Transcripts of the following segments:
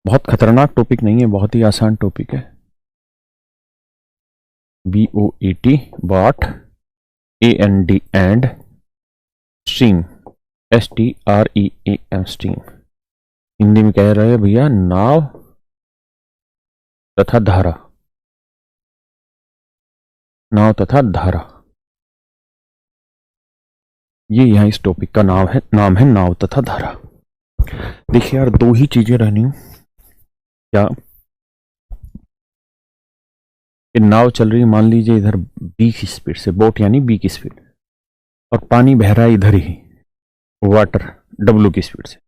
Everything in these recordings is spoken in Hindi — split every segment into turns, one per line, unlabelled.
बहुत खतरनाक टॉपिक नहीं है, बहुत ही आसान टॉपिक है। BOET, boat, AND and, stream, STREAM, stream. Hindi में कह रहे हैं भैया नाव तथा धारा, नाव तथा धारा। ये यहाँ इस टॉपिक का नाम है नाव तथा धारा। देखिए यार, दो ही चीजें रहनी हो क्या। ये नाव चल रही है, मान लीजिए इधर B की स्पीड से, बोट यानी B की स्पीड, और पानी बह रहा है इधर ही, वाटर W की स्पीड से।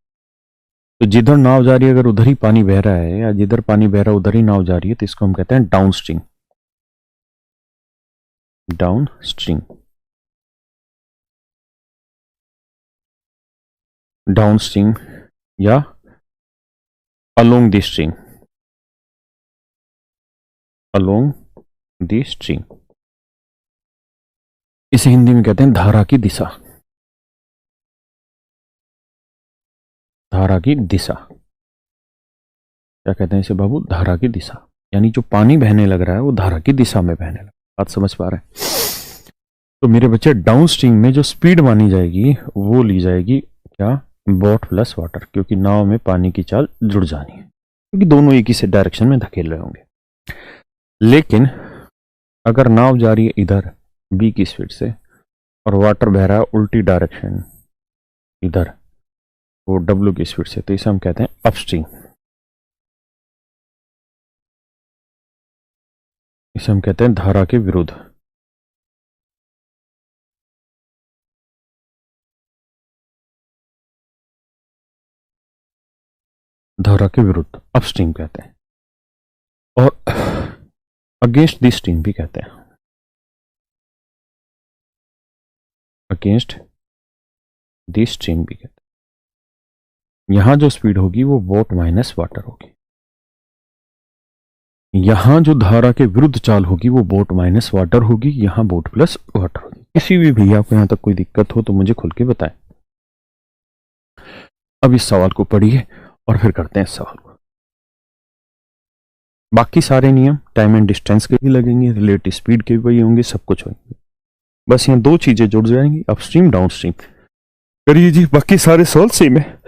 तो जिधर नाव जा रही है अगर उधर ही पानी बह रहा है, या जिधर पानी बह रहा है उधर ही नाव जा रही है, तो इसको हम कहते हैं downstream. Downstream, downstream या along the stream, along the stream. इसे हिंदी में कहते हैं धारा की दिशा, धारा की दिशा। क्या कहते हैं इसे बाबू, धारा की दिशा। यानी जो पानी बहने लग रहा है वो धारा की दिशा में बहने लगा। बात समझ पा रहे हैं। तो मेरे बच्चे डाउन स्ट्रीम में जो स्पीड मानी जाएगी वो ली जाएगी क्या, बोट प्लस वाटर, क्योंकि नाव में पानी की चाल जुड़ जानी है, क्योंकि दोनों एक ही से डायरेक्शन में धकेल रहे होंगे। लेकिन अगर नाव जा रही है इधर B की स्पीड से और वाटर बह रहा है उल्टी डायरेक्शन इधर, वो W की स्पीड से, तो इसे हम कहते हैं अपस्ट्रीम। इसे हम कहते हैं धारा के विरुद्ध। धारा के विरुद्ध अपस्ट्रीम कहते हैं, और अगेंस्ट द स्ट्रीम भी कहते हैं। अगेंस्ट द स्ट्रीम भी कहते हैं। यहां जो स्पीड होगी वो बोट माइनस वाटर होगी, यहां जो धारा के विरुद्ध चाल होगी वो बोट माइनस वाटर होगी, यहां बोट प्लस वाटर होगी। किसी भी भैया को यहां तक कोई दिक्कत हो तो मुझे खुल के बताएं। अब इस सवाल को पढ़िए और फिर करते हैं इस सवाल को। बाकी सारे नियम टाइम एंड डिस्टेंस के भी लगेंगे, रिलेटिव स्पीड के भी वही होंगे, सब कुछ होंगे। बस यहाँ दो चीजें जुड़ जाएंगी, अपस्ट्रीम डाउन स्ट्रीम। करिए जी, बाकी सारे सवाल सेम है।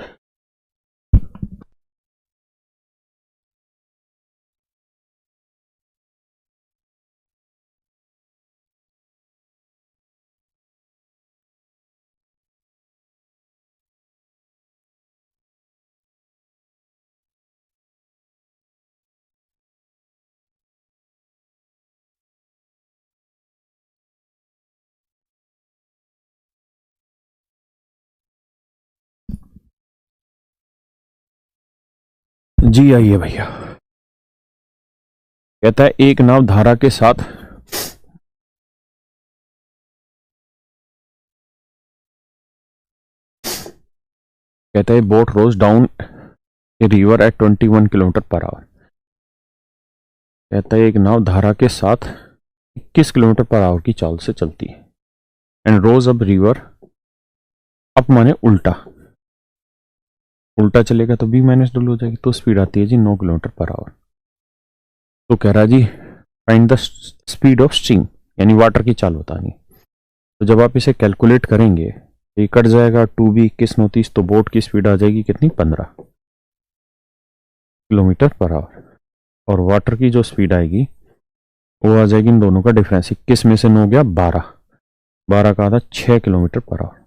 जी आइए भैया। कहता है एक नाव धारा के साथ कहता है boat rows down a river at 21 kilometre per hour. कहता है एक नाव धारा के साथ 21 किलोमीटर पर आवर की चाल से चलती है, एंड रोज अब रिवर, अप माने उल्टा, उल्टा चलेगा तो B माइनस डब्ल्यू हो जाएगी, तो स्पीड आती है जी 9 किलोमीटर पर आवर। तो कह रहा है जी find the speed of stream, यानी वाटर की चाल बतानी। तो जब आप इसे कैलकुलेट करेंगे तो ये कट जाएगा, 2B 21 29, तो बोट की स्पीड आ जाएगी कितनी, 15 किलोमीटर पर आवर, और वाटर की जो स्पीड आएगी वो आ जाएगी इन दोनों का डिफरेंस, 21 में से 9 गया 12, 12 का आधा 6 किलोमीटर पर आवर।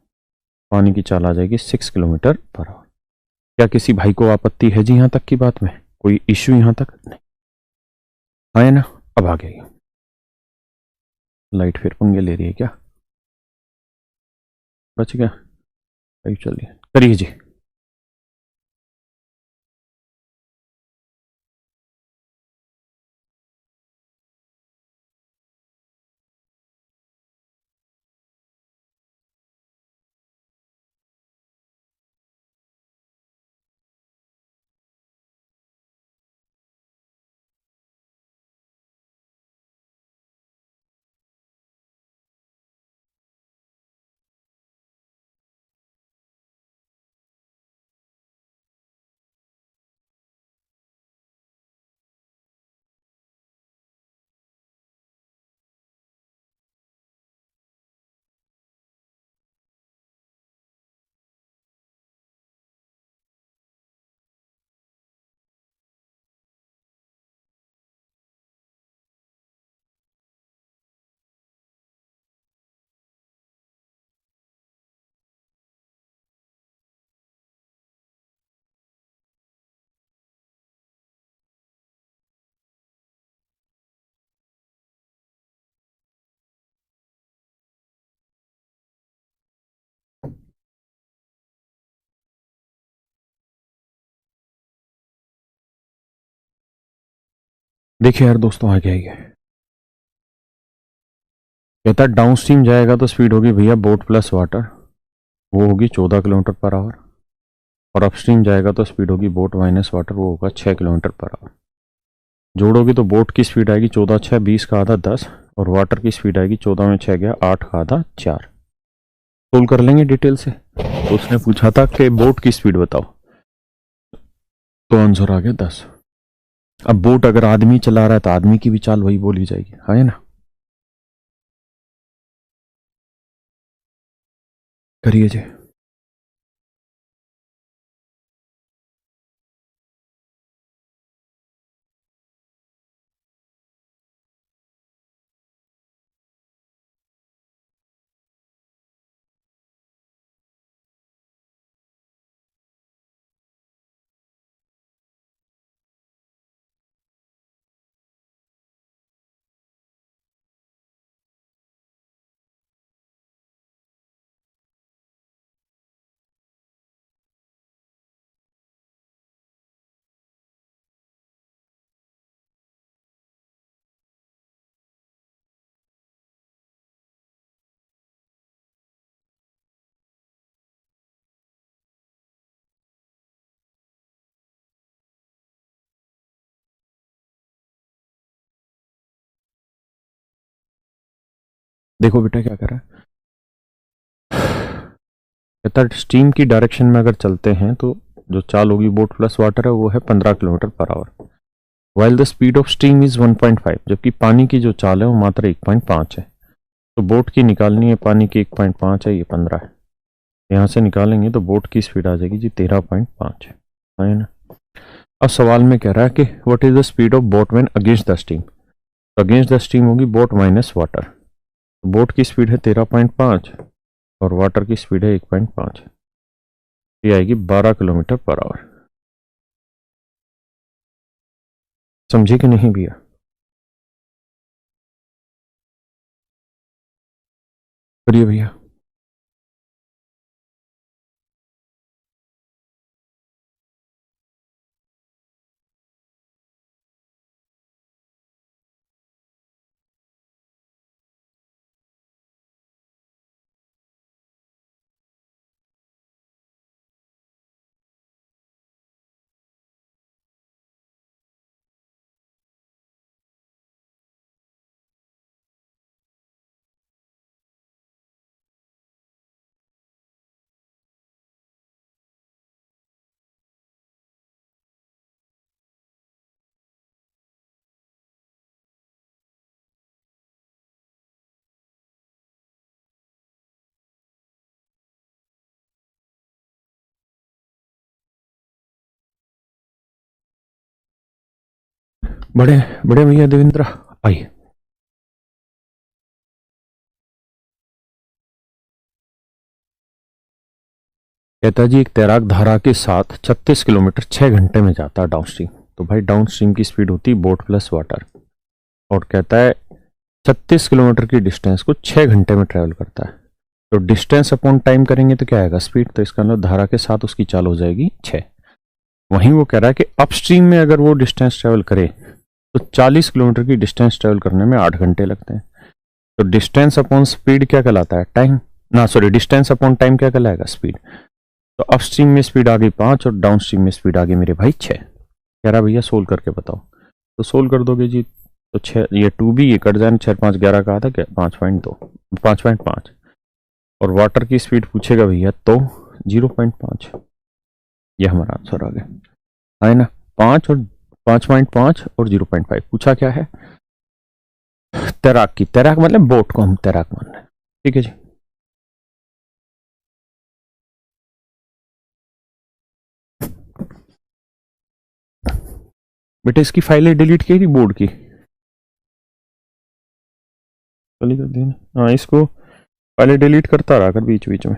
पानी की चाल आ जाएगी 6 किलोमीटर पर आवर। क्या किसी भाई को आपत्ति है जी यहाँ तक की बात में, कोई इश्यू यहाँ तक नहीं है ना। अब आ गई लाइट, फिर पंगे ले रही है क्या, बच गया। चलिए करिए जी। देखिए यार दोस्तों, आगे आइए। कहता है डाउन स्ट्रीम जाएगा तो स्पीड होगी भैया बोट प्लस वाटर, वो होगी 14 किलोमीटर पर आवर। और अपस्ट्रीम जाएगा तो स्पीड होगी बोट माइनस वाटर, वो होगा 6 किलोमीटर पर आवर। जोड़ोगे तो बोट की स्पीड आएगी 14×6 20 का आधा 10, और वाटर की स्पीड आएगी 14 में 6 गया 8 का आधा 4। सोल्व कर लेंगे डिटेल से। तो उसने पूछा था कि बोट की स्पीड बताओ, तो आंसर आ गया 10। अब बोट अगर आदमी चला रहा है तो आदमी की भी चाल वही बोली जाएगी, है ना। करिए जी। देखो बेटा क्या कर रहा है। कहता है स्टीम की डायरेक्शन में अगर चलते हैं तो जो चाल होगी बोट प्लस वाटर है वो है 15 kilometre per our, while the speed of steam is 1.5, जबकि पानी की जो चाल है वो मात्र 1.5 है। तो बोट की निकालनी है, पानी की 1.5 है, ये 15 है। यहाँ से निकालेंगे तो बोट की स्पीड आ जाएगी जी 13.5 है ना। अब सवाल में कह रहा है कि what is the speed of boat when against the steam. तो अगेंस्ट द स्टीम होगी बोट माइनस वाटर। तो बोट की स्पीड है 13.5 और वाटर की स्पीड है 1.5, ये आएगी 12 किलोमीटर पर आवर। समझे कि नहीं भैया। करिए भैया। बड़े बड़े भैया देवेंद्र, आइए। कहता जी एक तैराक धारा के साथ 36 किलोमीटर 6 घंटे में जाता है डाउन स्ट्रीम। तो भाई डाउन स्ट्रीम की स्पीड होती है बोट प्लस वाटर, और कहता है 36 किलोमीटर की डिस्टेंस को 6 घंटे में ट्रेवल करता है। तो डिस्टेंस अपॉन टाइम करेंगे तो क्या आएगा स्पीड, तो इसका मतलब धारा के साथ उसकी चाल हो जाएगी 6। वहीं वो कह रहा है कि अपस्ट्रीम में अगर वो डिस्टेंस ट्रेवल करे तो 40 किलोमीटर की डिस्टेंस ट्रेवल करने में 8 घंटे लगते हैं। तो डिस्टेंस अपॉन स्पीड क्या कहलाता है, टाइम। ना सॉरी, डिस्टेंस अपॉन टाइम क्या कहलाएगा, स्पीड। तो अपस्ट्रीम में स्पीड आ गई 5 और डाउन स्ट्रीम में स्पीड आ गई मेरे भाई 6। कह रहा भैया सोल्व करके बताओ। तो सोल्व कर दोगे जी तो 6, ये 2 भी ये कट जाए, 6 5 11 का आता क्या 5.2, 5.5। और वाटर की स्पीड पूछेगा भैया तो 0.5। ये हमारा आंसर आ गया, है ना। 5 और 5.5 और 0.5 पूछा क्या है, तैराक की। तैराक मतलब बोट को हम तैराक मान रहे हैं। ठीक है जी। बेटा इसकी फाइलें डिलीट की थी बोर्ड की, चली कर दी ना। हाँ, इसको फाइलें डिलीट करता रहा कर बीच बीच में।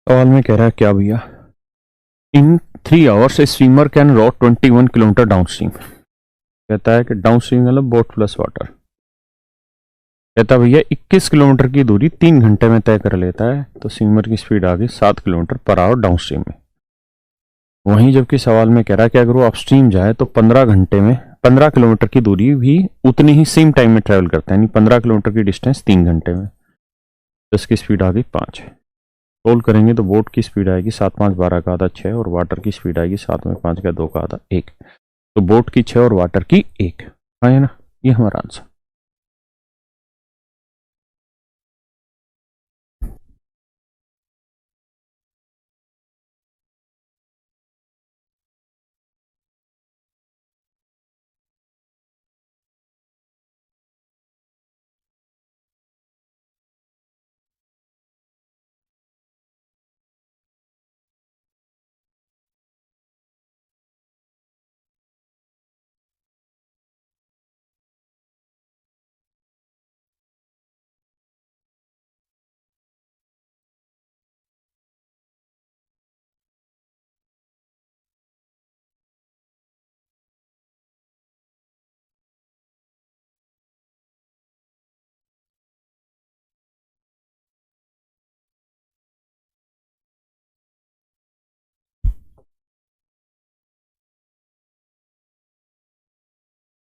सवाल में कह रहा है क्या भैया, इन 3 hours a swimmer can raw 21 kilometre down stream. कहता है कि डाउन स्ट्रीम मतलब बोट प्लस वाटर। कहता भैया 21 किलोमीटर की दूरी 3 घंटे में तय कर लेता है, तो स्विमर की स्पीड आ गई 7 kilometre per our down stream में। वहीं जबकि सवाल में कह रहा है कि अगर वो अपस्ट्रीम जाए तो 15 घंटे में 15 किलोमीटर की दूरी भी उतनी ही सेम टाइम में ट्रेवल करता है, यानी 15 किलोमीटर की डिस्टेंस 3 घंटे में। तो इसकी स्पीड आ गई 5। सोल्व करेंगे तो बोट की स्पीड आएगी 7×5 = 12 का आधा 6, और वाटर की स्पीड आएगी 7×5 का 2 का आधा 1। तो बोट की 6 और वाटर की 1 है ना, ये हमारा आंसर।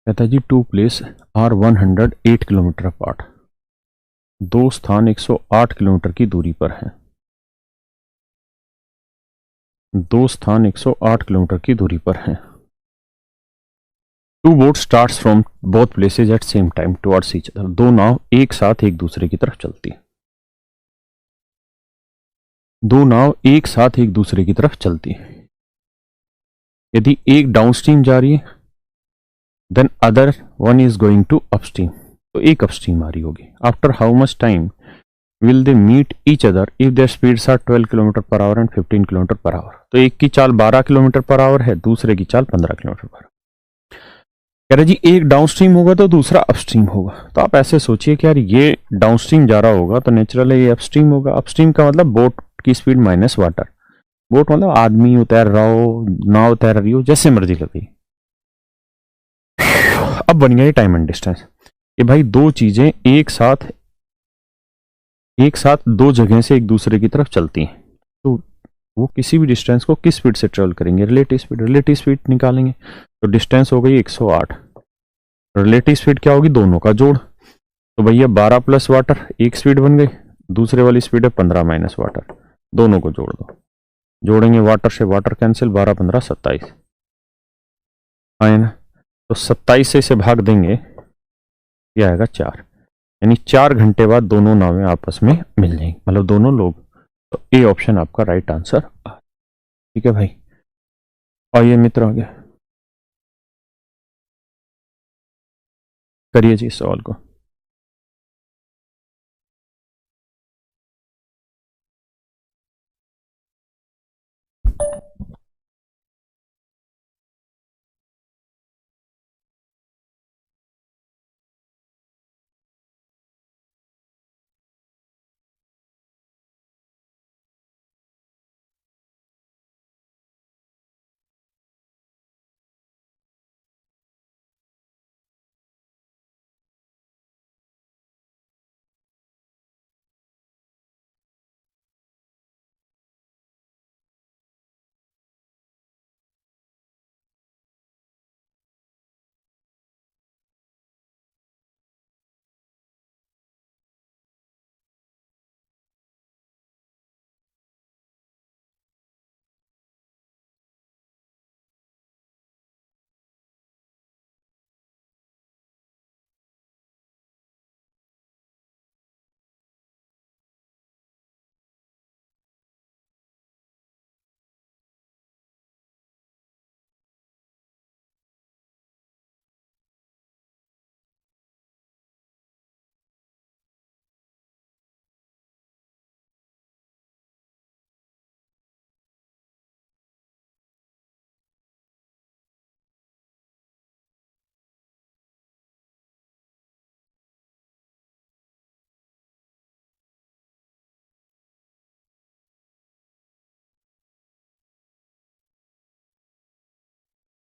कहता है जी, 2 प्लेस आर 108 किलोमीटर अपार्ट। दो स्थान 108 किलोमीटर की दूरी पर हैं। दो स्थान 108 किलोमीटर की दूरी पर हैं। Two boat starts from both places at same time towards each other. दो नाव एक साथ एक दूसरे की तरफ चलती हैं। दो नाव एक साथ एक दूसरे की तरफ चलती हैं। यदि एक डाउनस्ट्रीम जा रही है, then other one is going to upstream, तो एक अपस्ट्रीम आ रही होगी। After how much time will they meet each other if their speeds are 12 kilometre per hour and 15 kilometre per hour. तो एक की चाल 12 किलोमीटर पर आवर है, दूसरे की चाल 15 किलोमीटर पर आवर। कह रहे जी एक डाउनस्ट्रीम होगा तो दूसरा अपस्ट्रीम होगा। तो आप ऐसे सोचिए कि यार ये डाउनस्ट्रीम जा रहा होगा तो नेचुरल है ये अपस्ट्रीम होगा। अपस्ट्रीम का मतलब बोट की स्पीड माइनस वाटर। बोट मतलब आदमी तैर रहा हो, नाव तैर रही हो, जैसे मर्जी लगे। अब बन गया ये टाइम एंड डिस्टेंस कि भाई दो चीजें एक साथ दो जगह से एक दूसरे की तरफ चलती हैं, तो वो किसी भी डिस्टेंस को किस स्पीड से ट्रेवल करेंगे, रिलेटिव स्पीड निकालेंगे। तो डिस्टेंस हो गई 108। रिलेटिव स्पीड क्या होगी, दोनों का जोड़। तो भैया 12 प्लस वाटर एक स्पीड बन गई, दूसरे वाली स्पीड है 15 माइनस वाटर, दोनों को जोड़ दो। जोड़ेंगे वाटर से वाटर कैंसिल, 12 15 27 आए ना। तो 27 से इसे भाग देंगे, ये आएगा 4। यानी 4 घंटे बाद दोनों नावें आपस में मिल जाएंगी, मतलब दोनों लोग। तो ए ऑप्शन आपका राइट आंसर। ठीक है भाई, आइए मित्र आगे करिए जी इस सवाल को।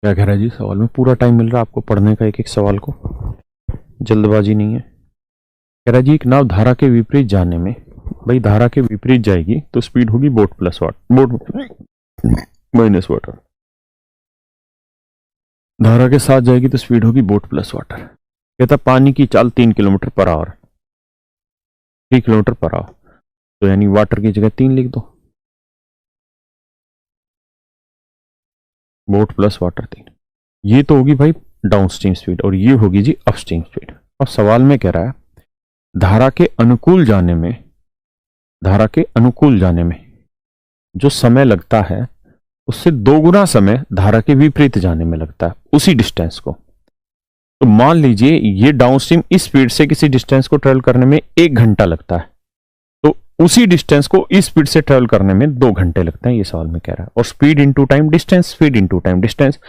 क्या कह रहा है जी सवाल में? पूरा टाइम मिल रहा है आपको पढ़ने का एक एक सवाल को, जल्दबाजी नहीं है। कह रहा है जी एक नाव धारा के विपरीत जाने में, भाई धारा के विपरीत जाएगी तो स्पीड होगी boat plus water, boat minus water. धारा के साथ जाएगी तो स्पीड होगी बोट प्लस वाटर। कहता पानी की चाल 3 kilometre per our, 3 kilometre per hour, तो यानी वाटर की जगह 3 लिख दो, बोट प्लस वाटर 3। ये तो होगी भाई डाउन स्ट्रीम स्पीड और ये होगी जी अप स्ट्रीम स्पीड। और सवाल में कह रहा है धारा के अनुकूल जाने में, धारा के अनुकूल जाने में जो समय लगता है उससे 2 गुना समय धारा के विपरीत जाने में लगता है उसी डिस्टेंस को। तो मान लीजिए ये डाउनस्ट्रीम इस स्पीड से किसी डिस्टेंस को ट्रेवल करने में 1 घंटा लगता है, तो उसी डिस्टेंस को इस स्पीड से ट्रेवल करने में 2 घंटे लगते हैं, ये सवाल में कह रहा है। और speed into time distance, speed into time distance,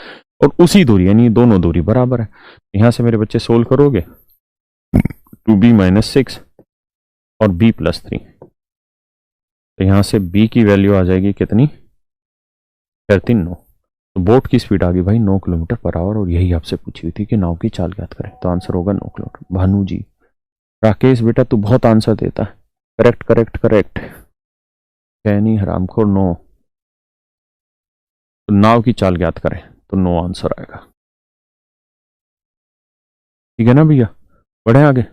और उसी दूरी यानी दोनों दूरी बराबर है। यहां से मेरे बच्चे सोल्व करोगे 2b माइनस 6 और b प्लस 3, तो यहां से b की वैल्यू आ जाएगी कितनी, 9। तो बोट की स्पीड आ गई भाई 9 किलोमीटर पर आवर, और यही आपसे पूछी हुई थी कि नाव की चाल ज्ञात करें, तो आंसर होगा 9 किलोमीटर। भानु जी, राकेश बेटा तू बहुत आंसर देता है, करेक्ट करेक्ट करेक्ट। कैनी हरामखोर 9, तो नाव की चाल ज्ञात करें तो 9 आंसर आएगा। ठीक है ना भैया, बढ़े आगे।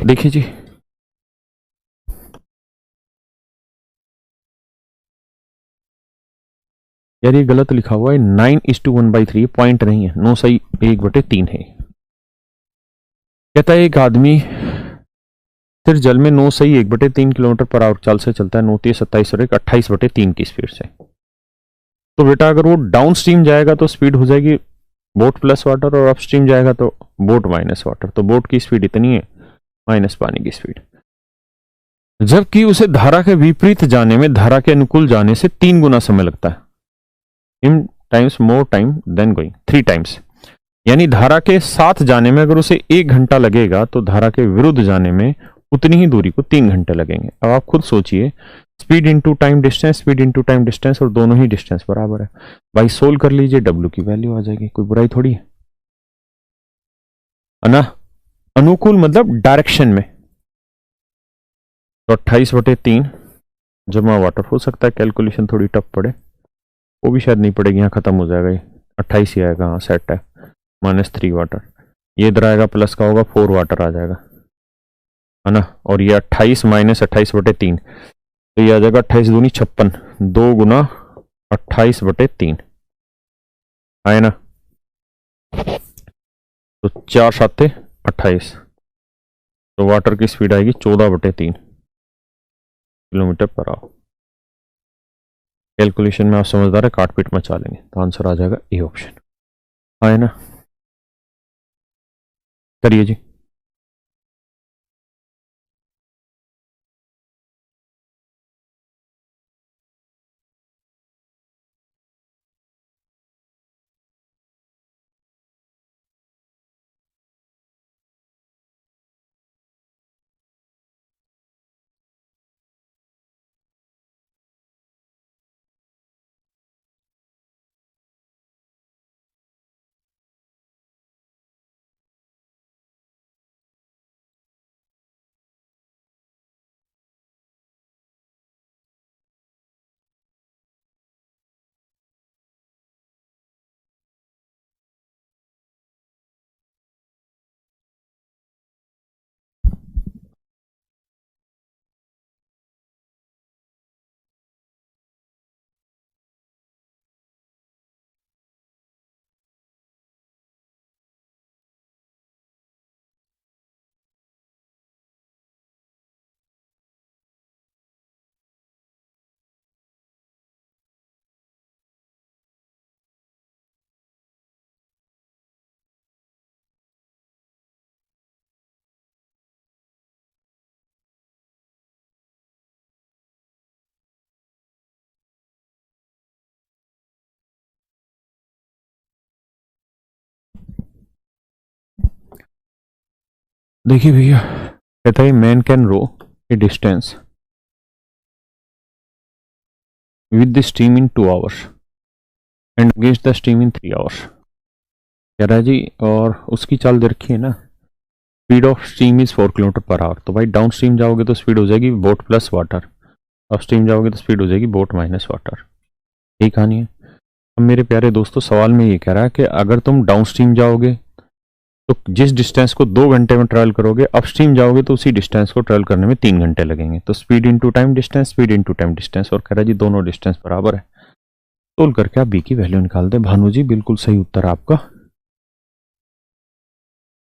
देखिए जी, यार ये गलत लिखा हुआ है, 9:1/3 पॉइंट नहीं है, 9 सही 1/3 है। कहता है एक आदमी फिर जल में 9 सही 1/3 किलोमीटर पर आवर चाल से चलता है, 9 3 27 और 1 28/3 की स्पीड से। तो बेटा अगर वो डाउन स्ट्रीम जाएगा तो स्पीड हो जाएगी बोट प्लस वाटर, और अप स्ट्रीम जाएगा तो बोट माइनस वाटर। तो बोट की स्पीड इतनी है माइनस पानी की स्पीड, जबकि उसे धारा के विपरीत जाने में धारा के अनुकूल जाने से 3 गुना समय लगता है, n times more time than going 3 times. यानी धारा के साथ जाने में अगर उसे 1 घंटा लगेगा तो धारा के विरुद्ध जाने में उतनी ही दूरी को 3 घंटे लगेंगे। अब आप खुद सोचिए, speed into time distance, speed into time distance, और दोनों ही डिस्टेंस बराबर है। भाई सोल्व कर लीजिए, W की वैल्यू आ जाएगी, कोई बुराई थोड़ी है ना। अनुकूल मतलब डायरेक्शन में, तो 28/3 जमा वाटर। हो सकता है कैलकुलेशन थोड़ी टफ पड़े, वो भी शायद नहीं पड़ेगी, यहाँ खत्म हो जाएगा, ये 28 ही आएगा, हाँ सेट है। -3 वाटर, ये इधर आएगा प्लस का होगा 4 वाटर आ जाएगा, है ना। और ये 28 माइनस 28/3, तो ये आ जाएगा 28 दूनी 56, 2 गुना 28/3 आए ना। तो 4 7 28, तो वाटर की स्पीड आएगी 14/3 किलोमीटर पर आवर। कैलकुलेशन में आप समझदार है, काट पीट मचा लेंगे, तो आंसर आ जाएगा ए ऑप्शन। हाँ है ना, करिए जी। देखिए भैया, कहता है man can row a distance with the stream in 2 hours and against the stream in 3 hours। कह रहा है जी, और उसकी चाल दे रखी है ना, speed of steam is 4 km/h। तो भाई डाउन स्ट्रीम जाओगे तो स्पीड हो जाएगी boat plus water, up stream जाओगे तो स्पीड हो जाएगी बोट माइनस वाटर। यही कहानी है। अब मेरे प्यारे दोस्तों, सवाल में ये कह रहा है कि अगर तुम डाउन स्ट्रीम जाओगे तो जिस डिस्टेंस को 2 घंटे में ट्रैवल करोगे, अप स्ट्रीम जाओगे तो उसी डिस्टेंस को ट्रैवल करने में 3 घंटे लगेंगे। तो speed into time distance, speed into time distance, और कह रहा है जी दोनों डिस्टेंस बराबर है। तोल करके आप बी की वैल्यू निकाल दे। भानु जी बिल्कुल सही उत्तर आपका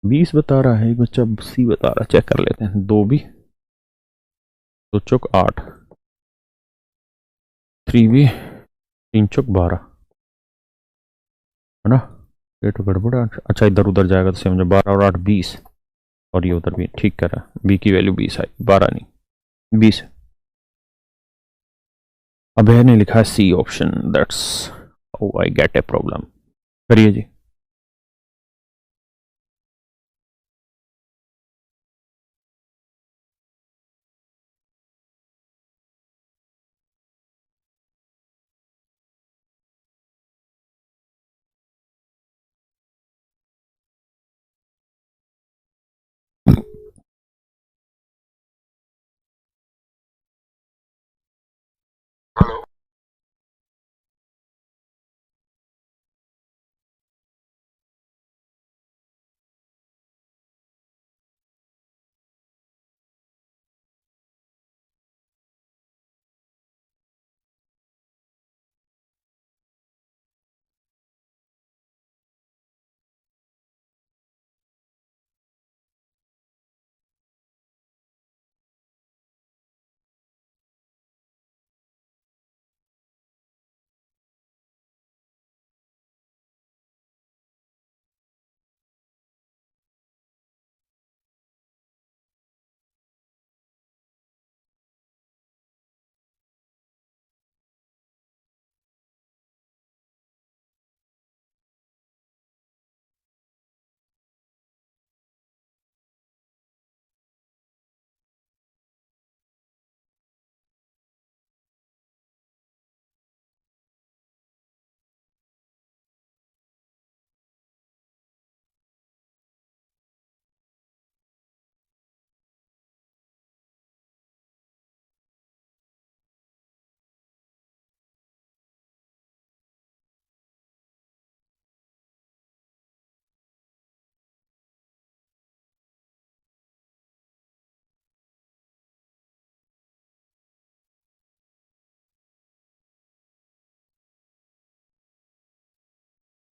20 बता रहा है, एक बच्चा सी बता रहा है, चेक कर लेते हैं। 2B, 2 चौक 8, 3B, 3 चौक 12, है ना। ये तो गड़बड़ है। अच्छा इधर उधर जाएगा तो समझो 12 और 8 20, और ये उधर भी ठीक कर रहा है। बी की वैल्यू 20 आई, 12 नहीं 20। अब ने लिखा है C option, that's how I get a problem. करिए जी।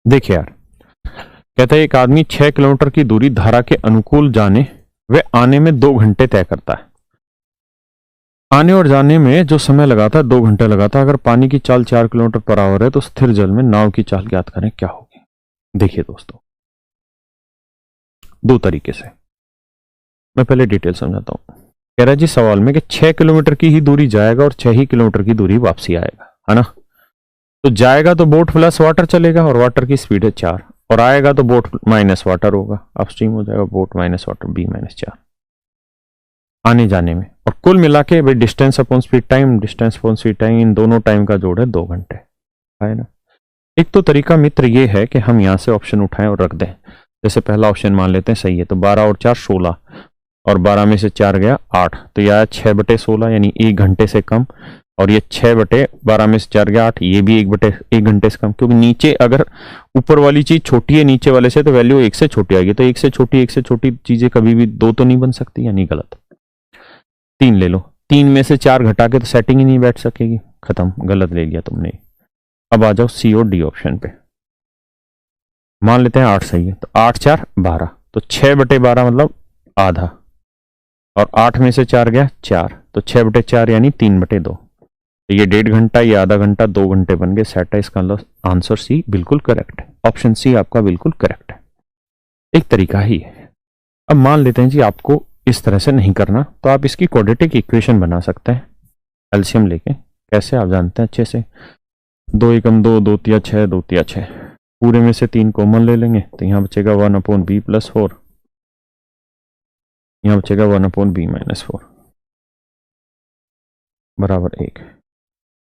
देखिए यार, कहता है एक आदमी 6 किलोमीटर की दूरी धारा के अनुकूल जाने व आने में 2 घंटे तय करता है। आने और जाने में जो समय लगा था 2 घंटे लगा था। अगर पानी की चाल 4 किलोमीटर पर आवर है तो स्थिर जल में नाव की चाल ज्ञात करें, क्या होगी। देखिए दोस्तों, दो तरीके से मैं पहले डिटेल समझाता हूं। कह रहा है जी सवाल में कि 6 किलोमीटर की ही दूरी जाएगा और 6 ही किलोमीटर की दूरी वापसी आएगा, है ना। तो जाएगा तो बोट प्लस वाटर चलेगा और वाटर की स्पीड है 4, और आएगा तो बोट माइनस वाटर होगा, अपस्ट्रीम हो जाएगा बोट माइनस वाटर B-4 आने जाने में। और कुल मिला के भाई distance upon speed time, distance upon speed time, इन दोनों टाइम का जोड़ है 2 घंटे, है ना। एक तो तरीका मित्र ये है कि हम यहां से ऑप्शन उठाएं और रख दें। जैसे पहला ऑप्शन मान लेते हैं सही है, तो 12 और 4 16, और 12 में से 4 गया 8, तो यह आया 6/16 यानी 1 घंटे से कम। और ये 6/12 में से 4 गया 8, ये भी 1 घंटे से कम, क्योंकि नीचे अगर ऊपर वाली चीज छोटी है नीचे वाले से तो वैल्यू 1 से छोटी आएगी। तो 1 से छोटी चीजें कभी भी 2 तो नहीं बन सकती, यानी गलत। 3 ले लो, 3 में से 4 घटा के तो सेटिंग ही नहीं बैठ सकेगी, खत्म, गलत ले लिया तुमने। अब आ जाओ C और D ऑप्शन पे। मान लेते हैं 8 सही है, तो 8 4 12, तो 6/12 मतलब आधा, और 8 में से 4 गया 4, तो 6/4 यानी 3/2। तो ये 1.5 घंटा, ये आधा घंटा, 2 घंटे बन गए, सेट है। इसका आंसर C बिल्कुल करेक्ट है, ऑप्शन C आपका बिल्कुल करेक्ट है। एक तरीका ही है। अब मान लेते हैं जी आपको इस तरह से नहीं करना, तो आप इसकी क्वाड्रेटिक इक्वेशन बना सकते हैं एलसीएम लेके। कैसे आप जानते हैं अच्छे से, 2 एकम 2, 2 तिया 6, 2 तिया 6, पूरे में से 3 कॉमन ले लेंगे, तो यहाँ बचेगा 1/B+4, यहाँ बचेगा 1/B-4 बराबर 1।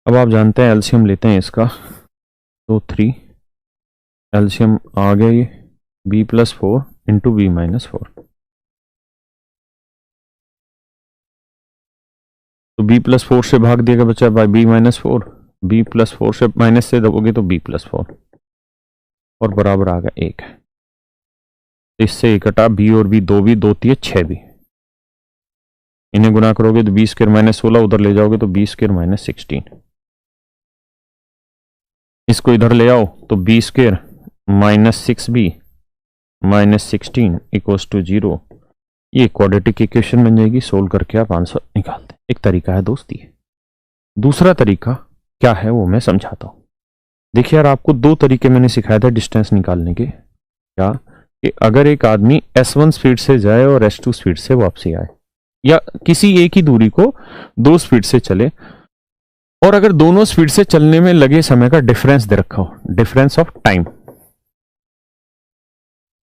अब आप जानते हैं एलसीएम लेते हैं इसका, तो 3 एलसीएम आ गया ये B+4 इंटू B-4, तो B+4 से भाग दिएगा बच्चा बाय B-4, B+4 से माइनस से दबोगे तो B+4, और बराबर आ गया 1। इससे इकट्ठा B और B, 2 भी 2 तिये 6 भी, इन्हें गुना करोगे तो B² - 16, उधर ले जाओगे तो B² - 16, इसको इधर ले आओ तो B² - 6B - 16 इक्वल्स टू 0। ये क्वाड्रेटिक इक्वेशन बन जाएगी। सोल्व करके आप आंसर निकालते हैं। एक तरीका है दोस्ती। दूसरा तरीका क्या है वो मैं समझाता हूं। देखिए यार, आपको 2 तरीके मैंने सिखाया था डिस्टेंस निकालने के। क्या कि अगर एक आदमी S1 स्पीड से जाए और S2 स्पीड से वापसी आए, या किसी एक ही दूरी को 2 स्पीड से चले, और अगर दोनों स्पीड से चलने में लगे समय का डिफरेंस दे रखा हो, difference of time,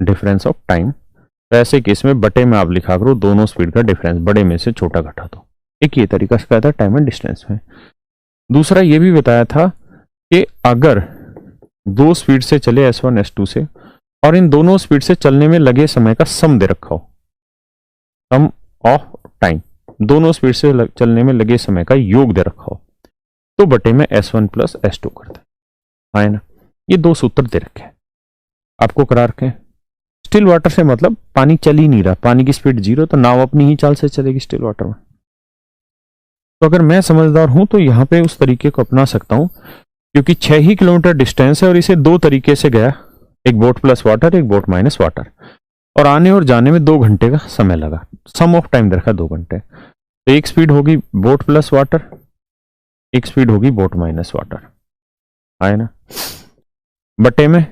difference of time, तो ऐसे केस में बटे में आप लिखा करो दोनों स्पीड का डिफरेंस, बड़े में से छोटा घटा दो। एक ये तरीका सिखाया था टाइम एंड डिस्टेंस में। दूसरा ये भी बताया था कि अगर 2 स्पीड से चले S1 S2 से, और इन दोनों स्पीड से चलने में लगे समय का सम दे रखा हो, सम ऑफ टाइम, दोनों स्पीड से चलने में लगे समय का योग दे रखा हो, तो बटे में S1 प्लस S2 करते हैं ना। ये 2 सूत्र दे रखे हैं आपको, करा रखे हैं। स्टिल वाटर से मतलब पानी चल ही नहीं रहा, पानी की स्पीड 0, तो नाव अपनी ही चाल से चलेगी स्टिल वाटर में। तो अगर मैं समझदार हूं तो यहां पे उस तरीके को अपना सकता हूं, क्योंकि 6 ही किलोमीटर डिस्टेंस है और इसे 2 तरीके से गया, एक बोट प्लस वाटर, एक बोट माइनस वाटर, और आने और जाने में 2 घंटे का समय लगा, सम ऑफ टाइम देखा 2 घंटे। तो एक स्पीड होगी बोट प्लस वाटर, एक स्पीड होगी बोट माइनस वाटर, है ना। बटे में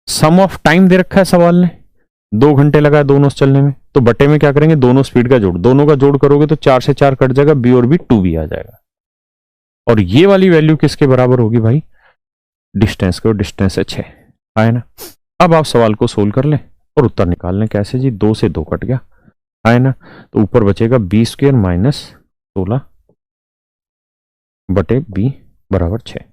सम ऑफ टाइम दे रखा है सवाल ने, 2 घंटे लगा दोनों से चलने में, तो बटे में क्या करेंगे, दोनों स्पीड का जोड़, दोनों का जोड़ करोगे तो 4 से 4 कट जाएगा, B और B 2B आ जाएगा। और ये वाली वैल्यू किसके बराबर होगी भाई, डिस्टेंस के, और डिस्टेंस है 6, है ना। अब आप सवाल को सोल्व कर लें और उत्तर निकाल लें। कैसे जी, 2 से 2 कट गया, है ना, तो ऊपर बचेगा B² - 16 बटे B बराबर 6।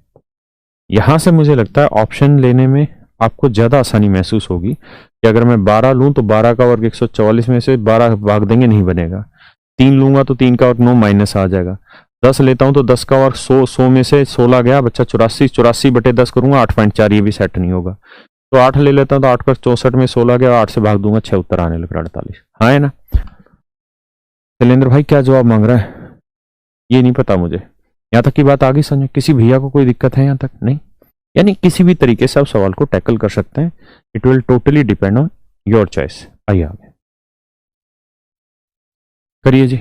यहां से मुझे लगता है ऑप्शन लेने में आपको ज्यादा आसानी महसूस होगी कि अगर मैं 12 लूं तो 12 का वर्ग 144 में से 12 भाग देंगे, नहीं बनेगा। 3 लूंगा तो 3 का वर्ग 9 माइनस आ जाएगा। 10 लेता हूं तो 10 का वर्ग 100, 100 में से 16 गया बच्चा 84, 84 बटे 10 करूंगा 8.4, ये भी सेट नहीं होगा। तो 8 ले लेता हूं तो 8 का 64 में 16 गया, 8 से भाग दूंगा 6, उत्तर आने लगा 48, हाँ है ना। शैलेंद्र भाई क्या जवाब मांग रहा है ये नहीं पता मुझे। यहाँ तक की बात आगे समझ, किसी भैया को कोई दिक्कत है यहाँ तक? नहीं, यानी किसी भी तरीके से आप सवाल को टैकल कर सकते हैं। It will totally depend on your choice. आइए आगे करिए जी।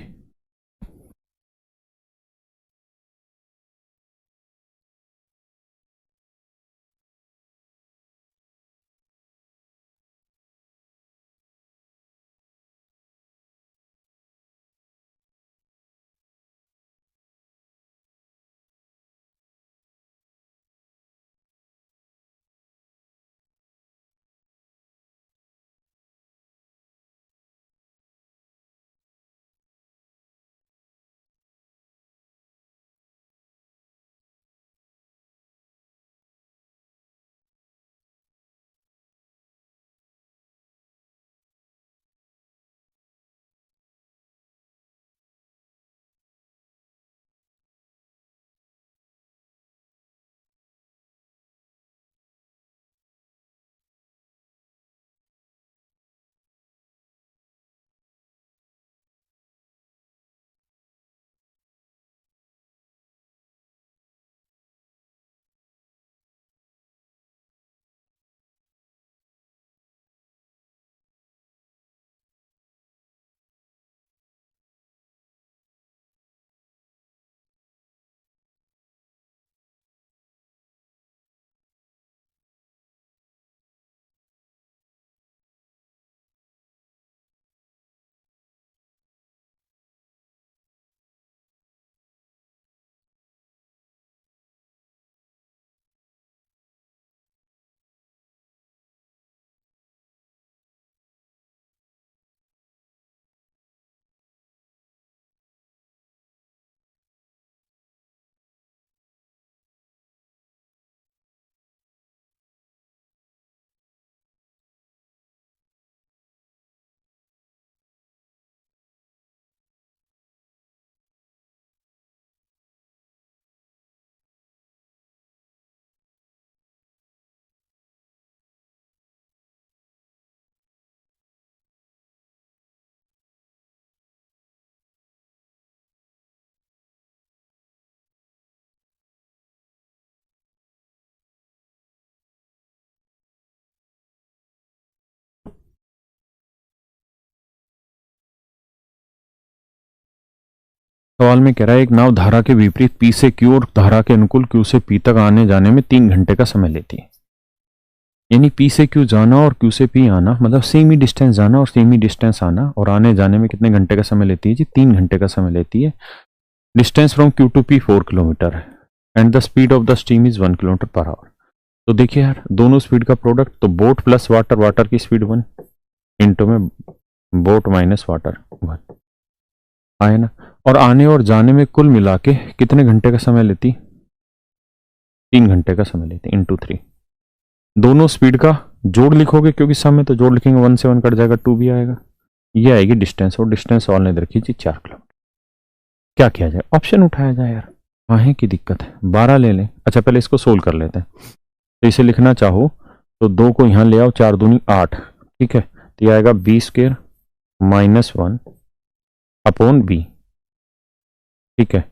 सवाल में कह रहा है एक नाव धारा के विपरीत पी से क्यू और धारा के अनुकूल क्यू से पी तक आने जाने में 3 घंटे का समय लेती है। यानी पी से क्यू जाना और क्यू से पी आना, मतलब सेम ही डिस्टेंस जाना और सेम ही डिस्टेंस आना, और आने जाने में कितने घंटे का समय लेती है जी? 3 घंटे का समय लेती है। Distance from Q to P 4 kilometre है and the speed of the steam is 1 kilometre per hour. तो देखिए यार, दोनों स्पीड का प्रोडक्ट, तो बोट प्लस वाटर, वाटर की स्पीड 1 इंटू में बोट माइनस वाटर 1 आए ना। और आने और जाने में कुल मिला के कितने घंटे का समय लेती? 3 घंटे का समय लेती, इंटू 3। दोनों स्पीड का जोड़ लिखोगे, क्योंकि सम में तो जोड़ लिखेंगे, 1 से 1 कट जाएगा, 2 भी आएगा। ये आएगी डिस्टेंस, और डिस्टेंस सवाल ने रखी थी 4 किलोमीटर। क्या किया जाए? ऑप्शन उठाया जाए यार, काहे की दिक्कत है? 12 ले लें। अच्छा पहले इसको सोल्व कर लेते हैं। तो इसे लिखना चाहो तो 2 को यहां ले आओ, 4 दूनी 8, ठीक है। तो ये आएगा B square minus 1 upon B, ठीक है,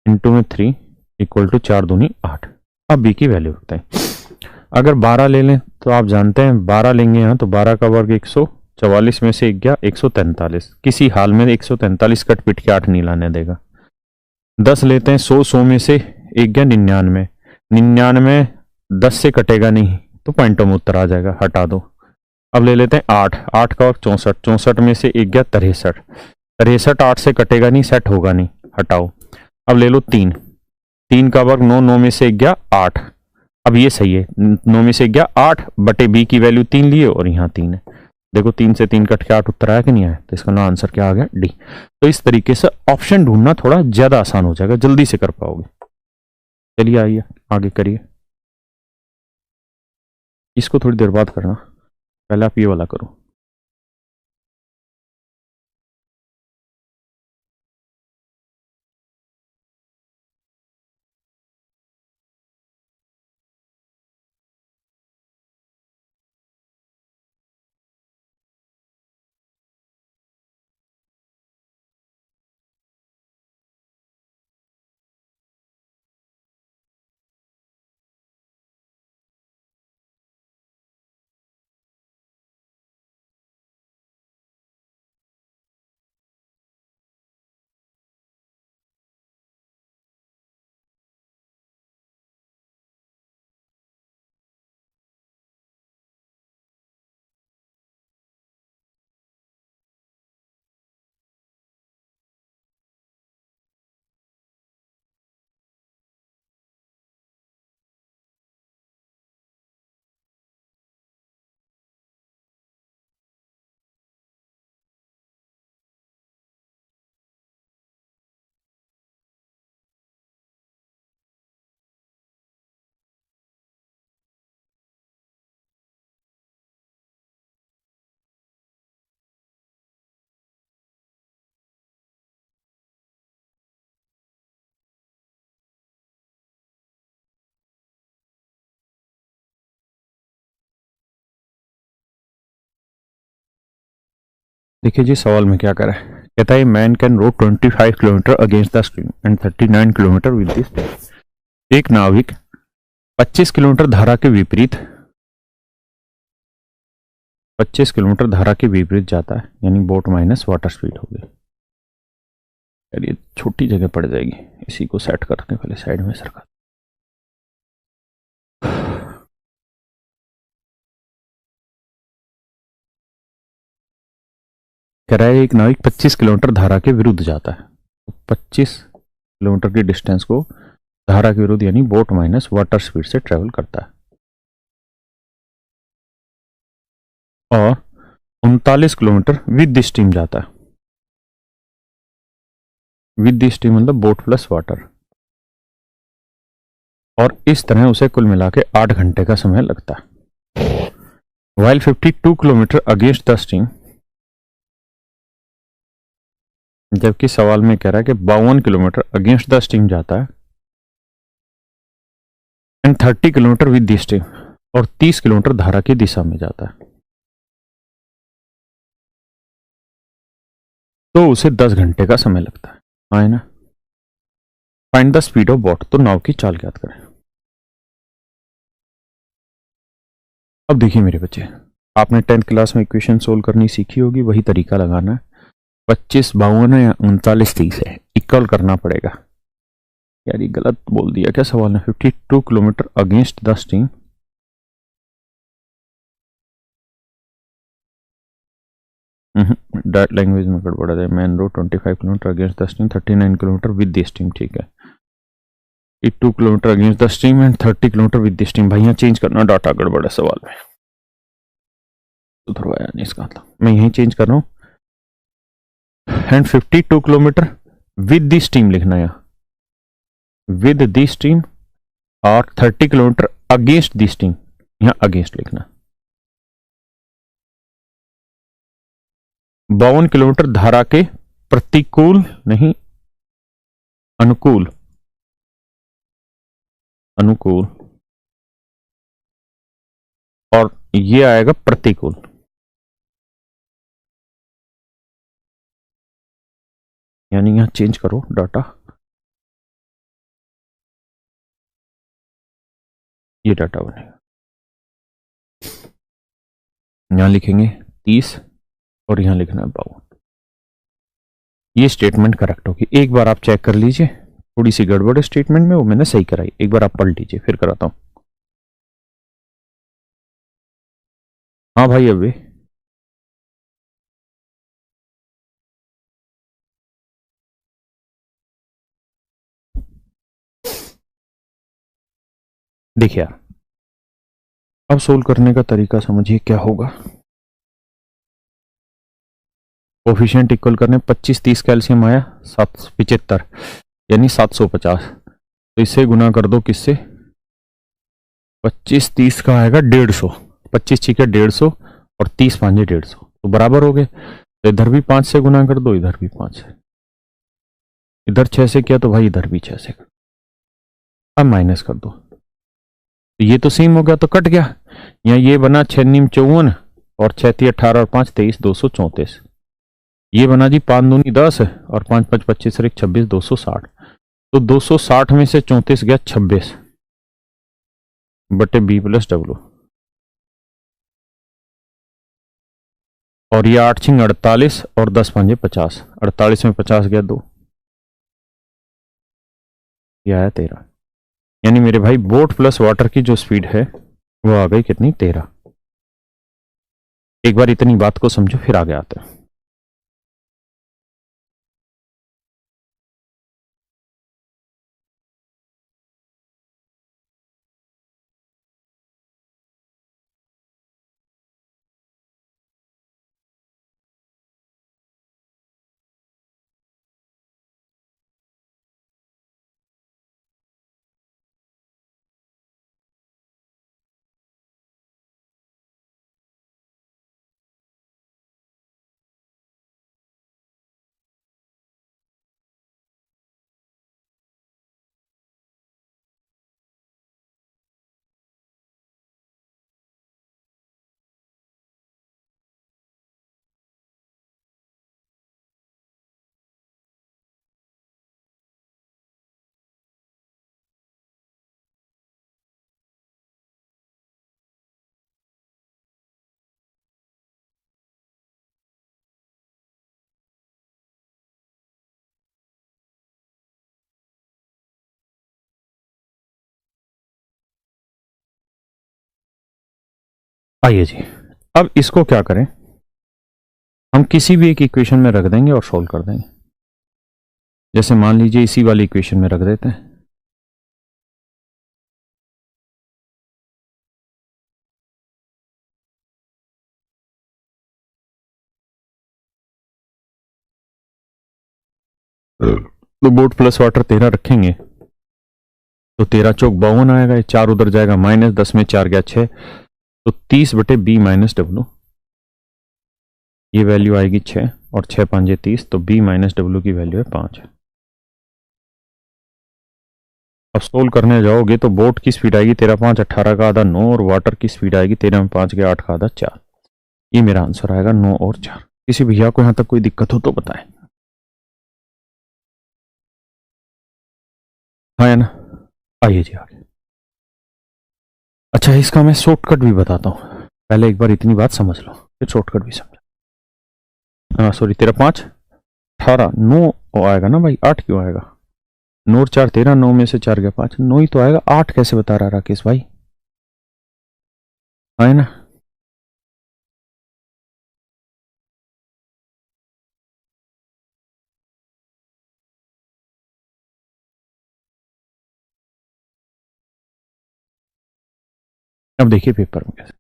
इंटू में 3 इक्वल टू 4 दूनी 8। अब बी की वैल्यू रखते हैं। अगर 12 ले लें तो आप जानते हैं 12 लेंगे यहाँ, तो 12 का वर्ग 144 में से 1 143। किसी हाल में 143 कट पिट के 8 नहीं लाने देगा। 10 लेते हैं, 100 में से 1 99, 99 10 से कटेगा नहीं, तो पॉइंटों में उत्तर आ जाएगा, हटा दो। अब ले लेते हैं 8, 8 का वर्ग 64, 64 में से 1 63, 63 8 से कटेगा नहीं, सेट होगा नहीं, हटाओ। अब ले लो 3, 3 का वर्ग 9, 9 में से 1 8। अब ये सही है, 9 में से 1 8 बटे बी की वैल्यू 3 लिए और यहाँ 3 है। देखो 3 से 3 कट के 8 उत्तर आया कि नहीं आया? तो इसका ना आंसर क्या आ गया? डी। तो इस तरीके से ऑप्शन ढूंढना थोड़ा ज्यादा आसान हो जाएगा, जल्दी से कर पाओगे। चलिए आइए आगे करिए। इसको थोड़ी देर बाद करना, पहले आप ये वाला करो। देखिए जी सवाल में क्या करा है, कहता है man can row 25 kilometre against the stream and 39 kilometre with this. एक नाविक 25 किलोमीटर धारा के विपरीत 25 किलोमीटर धारा के विपरीत जाता है, यानी बोट माइनस वाटर स्पीड हो गई। यार ये छोटी जगह पड़ जाएगी, इसी को सेट करके पहले साइड में सरका। कह रहा है एक नाविक 25 किलोमीटर धारा के विरुद्ध जाता है। 25 किलोमीटर की डिस्टेंस को धारा के विरुद्ध यानी बोट माइनस वाटर स्पीड से ट्रेवल करता है, और 39 किलोमीटर विद द स्टीम जाता है। विद द स्टीम मतलब बोट प्लस वाटर, और इस तरह उसे कुल मिला के 8 घंटे का समय लगता है। While 52 kilometre against the steam, जबकि सवाल में कह रहा है कि 52 किलोमीटर अगेंस्ट द स्टीम जाता है and 30 kilometre with the steam, और 30 किलोमीटर धारा की दिशा में जाता है, तो उसे 10 घंटे का समय लगता है। आए ना। Find the speed of boat, तो नाव की चाल ज्ञात करें। अब देखिए मेरे बच्चे, आपने 10th क्लास में इक्वेशन सोल्व करनी सीखी होगी, वही तरीका लगाना है। 25 52 है या 39 30 है, इक्वल करना पड़ेगा। यार ये गलत बोल दिया क्या सवाल ने? 52 kilometre against the stream, direct language में गड़बड़ है। Main road 25 kilometre against the stream, 39 kilometre with the stream, ठीक है। 82 kilometre against the stream and 30 kilometre with the stream. भाई यहाँ चेंज करना, डाटा गड़बड़ है सवाल में, उधरवाया नहीं इसका मतलब, मैं यहीं चेंज कर रहा हूँ। And 52 kilometre with the stream लिखना है, विद द स्ट्रीम, और 30 किलोमीटर अगेंस्ट द स्ट्रीम, यहाँ अगेंस्ट लिखना। 52 किलोमीटर धारा के प्रतिकूल नहीं, अनुकूल, अनुकूल, और ये आएगा प्रतिकूल। यानी यहां चेंज करो डाटा, ये डाटा बनेगा। यहां लिखेंगे 30 और यहां लिखना है 52। ये स्टेटमेंट करेक्ट होगी। एक बार आप चेक कर लीजिए, थोड़ी सी गड़बड़ है स्टेटमेंट में, वो मैंने सही कराई। एक बार आप पढ़ लीजिए, फिर कराता हूं। हाँ भाई अभी देखिए यार, अब सोल्व करने का तरीका समझिए क्या होगा। कोफिशिएंट इक्वल करने, 25 30 कैल्शियम आया 775 यानी 750, तो इसे गुना कर दो किससे, 25 30 का आएगा 150, 25 ठीक है 150 और 30 5 150, तो बराबर हो गए। तो इधर भी 5 से गुना कर दो, इधर भी 5 से, इधर 6 से किया तो भाई इधर भी 6 से कर, अब माइनस कर दो, तो ये तो सेम हो गया, तो कट गया। यहाँ ये बना 6 नीम 54 और 6 3 18 और 5 23 234, ये बना जी 5 दूनी 10 और 5 5 25 और 1 26 260, तो 260 में से 34 गया 26 बटे बी प्लस डब्ल्यू, और ये 8 छिंग 48 और 10 5 50, 48 में 50 गया 2, ये आया 13। यानी मेरे भाई बोट प्लस वाटर की जो स्पीड है वो आ गई कितनी, 13। एक बार इतनी बात को समझो फिर आगे आते हैं। आइए जी, अब इसको क्या करें, हम किसी भी एक इक्वेशन में रख देंगे और सोल्व कर देंगे। जैसे मान लीजिए इसी वाली इक्वेशन में रख देते हैं, तो बोट प्लस वाटर 13 रखेंगे, तो 13 चौक 52 आएगा, 4 उधर जाएगा माइनस, 10 में 4 गया 6, तो 30 बटे बी माइनस डब्ल्यू, ये वैल्यू आएगी 6 और 6 5 30, तो बी माइनस डब्ल्यू की वैल्यू है 5। अब सोल्व करने जाओगे तो बोट की स्पीड आएगी 13 5 18 का आधा 9, और वाटर की स्पीड आएगी 13 में 5 गया 8 का आधा 4। ये मेरा आंसर आएगा 9 और 4। किसी भैया को यहां तक कोई दिक्कत हो तो बताएं। हाँ है ना, आइए जी आगे। अच्छा इसका मैं शॉर्टकट भी बताता हूँ, पहले एक बार इतनी बात समझ लो फिर शॉर्टकट भी समझो। हाँ सॉरी 13 5 18 9 आएगा ना भाई, 8 क्यों आएगा? 9 और 4 13, 9 में से 4 गया 5, 9 ही तो आएगा, 8 कैसे बता रहा राकेश भाई? है ना? अब देखिए पेपर में कैसे।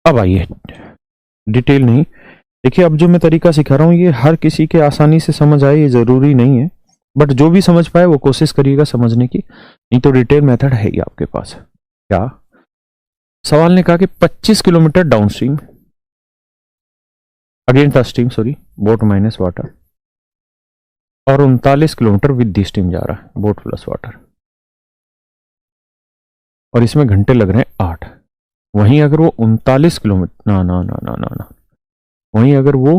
अब आइए, डिटेल नहीं। देखिए अब जो मैं तरीका सिखा रहा हूँ ये हर किसी के आसानी से समझ आए ये जरूरी नहीं है, बट जो भी समझ पाए वो कोशिश करिएगा समझने की, नहीं तो डिटेल मेथड है ही आपके पास। क्या सवाल ने कहा कि 25 kilometre downstream against the stream, sorry, boat minus water, और 39 किलोमीटर विद द स्ट्रीम जा रहा है, बोट प्लस वाटर, और इसमें घंटे लग रहे हैं 8। वहीं अगर वो 39 किलोमीटर, ना ना ना ना ना ना, वहीं अगर वो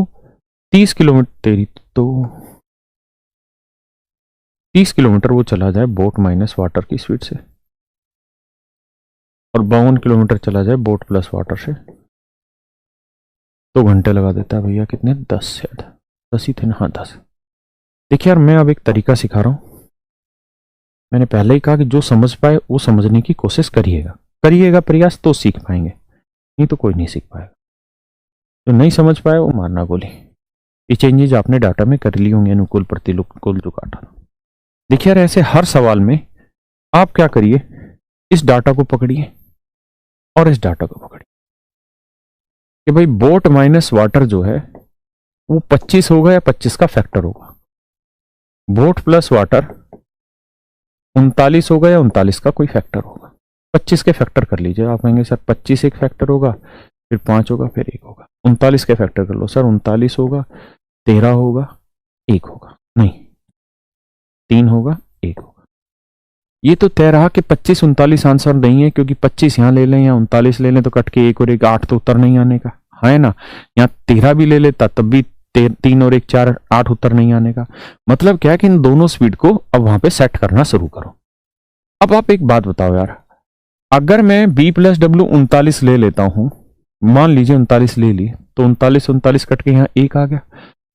30 किलोमीटर, तेरी तो 30 किलोमीटर वो चला जाए बोट माइनस वाटर की स्पीड से, और 52 किलोमीटर चला जाए बोट प्लस वाटर से, तो घंटे लगा देता है भैया कितने, 10 शायद, 10 ही थे ना, हाँ 10। देखिए यार मैं अब एक तरीका सिखा रहा हूँ, मैंने पहले ही कहा कि जो समझ पाए वो समझने की कोशिश करिएगा, करिएगा प्रयास तो सीख पाएंगे, नहीं तो कोई नहीं सीख पाएगा। जो नहीं समझ पाए वो मारना गोली। ये चेंजेस आपने डाटा में कर ली होंगे, अनुकूल प्रतिकूल जो काटा था। देखिए यार ऐसे हर सवाल में आप क्या करिए, इस डाटा को पकड़िए और इस डाटा को पकड़िए कि भाई बोट माइनस वाटर जो है वो 25 होगा या 25 का फैक्टर होगा, बोट प्लस वाटर 39 होगा या 39 का कोई फैक्टर होगा। 25 के फैक्टर कर लीजिए, आप कहेंगे सर 25 एक फैक्टर होगा, फिर 5 होगा, फिर 1 होगा। 39 के फैक्टर कर लो सर, 39 होगा, 13 होगा, 1 होगा, नहीं 3 होगा, 1 होगा। ये तो तय रहा कि 25 39 आंसर नहीं है, क्योंकि 25 यहां ले लें या 39 ले लें तो कट के 1 और 1 8 तो उत्तर नहीं आने का है ना। यहाँ 13 भी ले लेता तब भी 3 और 1 4 8 उत्तर नहीं आने का। मतलब क्या है कि इन दोनों स्पीड को अब वहां पे सेट करना शुरू करो। अब आप एक बात बताओ यार, अगर मैं बी प्लस डब्ल्यू 39 ले लेता हूं, मान लीजिए 39 ले ली, तो 39 39 कट के यहाँ 1 आ गया,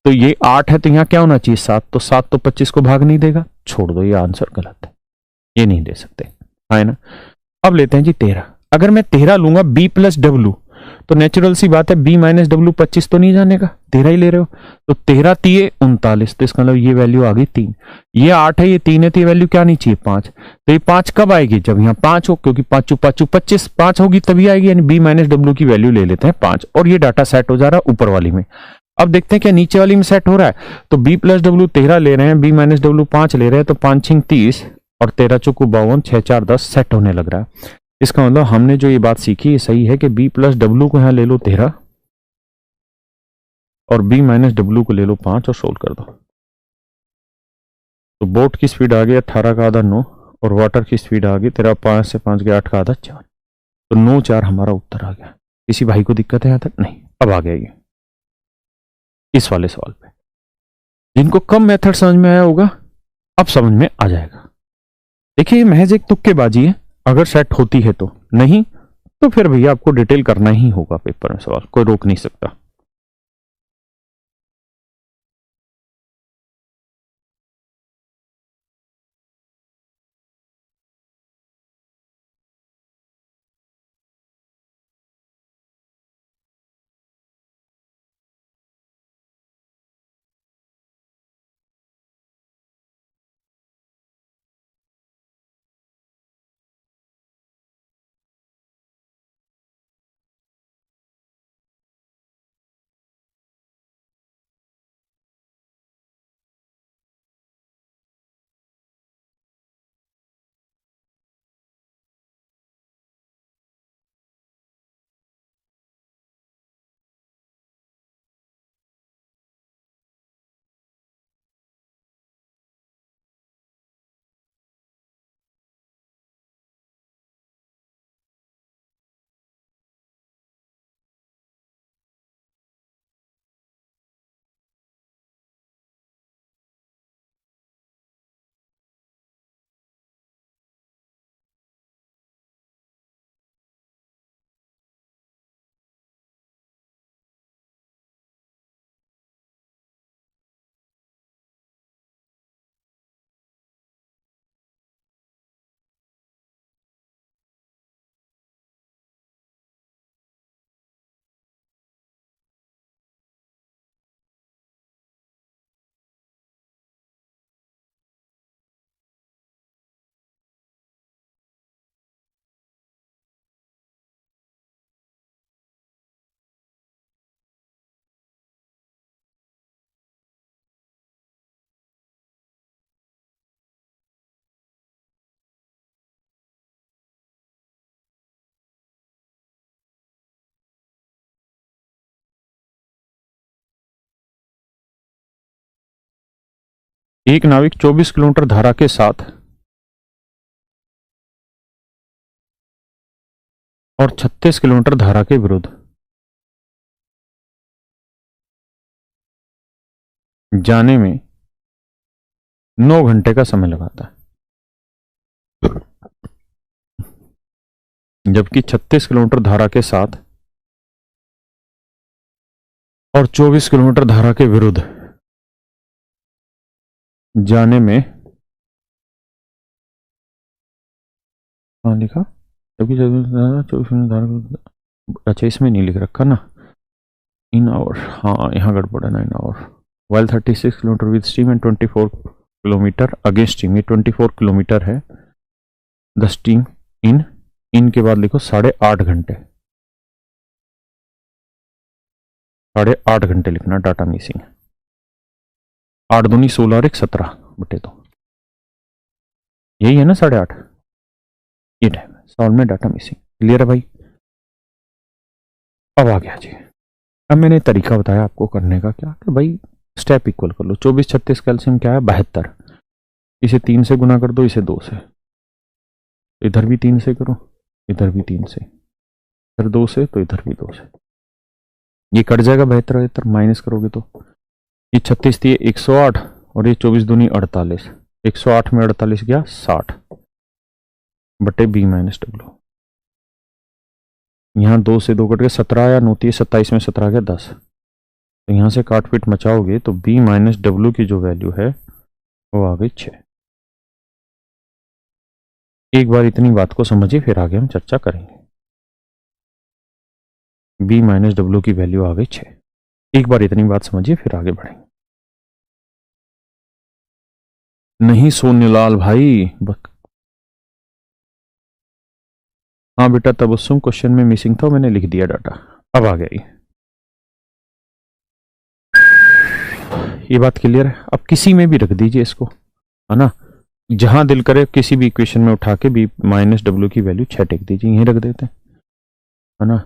तो ये 8 है तो यहाँ क्या होना चाहिए 7, तो 7 तो 25 को भाग नहीं देगा, छोड़ दो ये आंसर गलत है, ये नहीं दे सकते, है ना। अब लेते हैं जी 13, अगर मैं 13 लूंगा बी प्लस डब्ल्यू, तो नेचुरल सी बात है बी माइनस डब्ल्यू 25 तो नहीं जाने का, 13 ही ले रहे हो, तो 13 तिये 39, तो इसका मतलब ये वैल्यू आ गई 3, ये 8 है ये 3 है, तो ये वैल्यू क्या नहीं चाहिए 5, तो ये 5 कब आएगी, जब यहाँ 5 हो, क्योंकि 5 5 25, 5 होगी तभी आएगी, यानी बी माइनस डब्ल्यू की वैल्यू ले लेते हैं 5, और ये डाटा सेट हो जा रहा है ऊपर वाली में। अब देखते हैं क्या नीचे वाली में सेट हो रहा है, तो बी प्लस डब्ल्यू 13 ले रहे हैं, बी माइनस डब्ल्यू 5 ले रहे हैं, तो 5 6 30 और 13 चौको 52, 6 4 10 सेट होने लग रहा है। इसका मतलब हमने जो ये बात सीखी ये सही है कि बी प्लस डब्ल्यू को यहाँ ले लो 13 और बी माइनस डब्ल्यू को ले लो 5 और सोल्व कर दो। तो बोट की स्पीड आ गई 18 का आधा 9, और वाटर की स्पीड आ गई तेरा 5 से 5 के 8 का आधा 4, तो 9 4 हमारा उत्तर आ गया। किसी भाई को दिक्कत है यहाँ तक? नहीं। अब आ गया ये इस वाले सवाल पे, जिनको कम मेथड समझ में आया होगा अब समझ में आ जाएगा। देखिए महज एक तुक्केबाजी है, अगर सेट होती है तो, नहीं तो फिर भैया आपको डिटेल करना ही होगा पेपर में, सवाल कोई रोक नहीं सकता। एक नाविक 24 किलोमीटर धारा के साथ और 36 किलोमीटर धारा के विरुद्ध जाने में 9 घंटे का समय लगाता है, जबकि 36 किलोमीटर धारा के साथ और 24 किलोमीटर धारा के विरुद्ध जाने में, हाँ लिखा, जबकि 24 किलोमीटर धारा, अच्छा इसमें नहीं लिख रखा ना, इन आवर, हाँ यहाँ गड़बड़ है ना, in hour, while 36 kilometre with stream and 24 kilometre against stream, ये 24 किलोमीटर है, द स्टीम इन के बाद लिखो 8.5 घंटे, 8.5 घंटे लिखना, डाटा मिसिंग, 8 दूनी 16 और 1 17 बटे 2, यही है ना 8.5, ये टाइम सॉल्व में डाटा मिसिंग। क्लियर है भाई? अब आ गया जी, अब मैंने तरीका बताया आपको करने का, क्या कि भाई स्टेप इक्वल कर लो, 24 36 कैल्शियम क्या है 72, इसे 3 से गुना कर दो, इसे 2 से, इधर भी 3 से करो, इधर भी 3 से, इधर 2 से, तो इधर भी 2 से, ये कट जाएगा 72 माइनस करोगे तो ये 36 थी 108 और ये 24 दूनी 48, 108 में 48 गया 60 बटे बी माइनस डब्ल्यू, यहाँ 2 से 2 कट गया 17 आया, 9 थी 27 में 17 गया 10, तो यहाँ से काट पीट मचाओगे तो बी माइनस डब्ल्यू की जो वैल्यू है वो आ गई 6। एक बार इतनी बात को समझिए, फिर आगे हम चर्चा करेंगे। बी माइनस डब्ल्यू की वैल्यू आ गई 6, एक बार इतनी बात समझिए फिर आगे बढ़ेंगे। नहीं सोन्यलाल भाई, हाँ बेटा तबस्सुम क्वेश्चन में मिसिंग था, मैंने लिख दिया डाटा, अब आ गया ये बात क्लियर है। अब किसी में भी रख दीजिए इसको, है ना, जहां दिल करे किसी भी इक्वेशन में उठा के बी माइनस डब्ल्यू की वैल्यू 6 टेक दीजिए, यहीं रख देते हैं, है ना,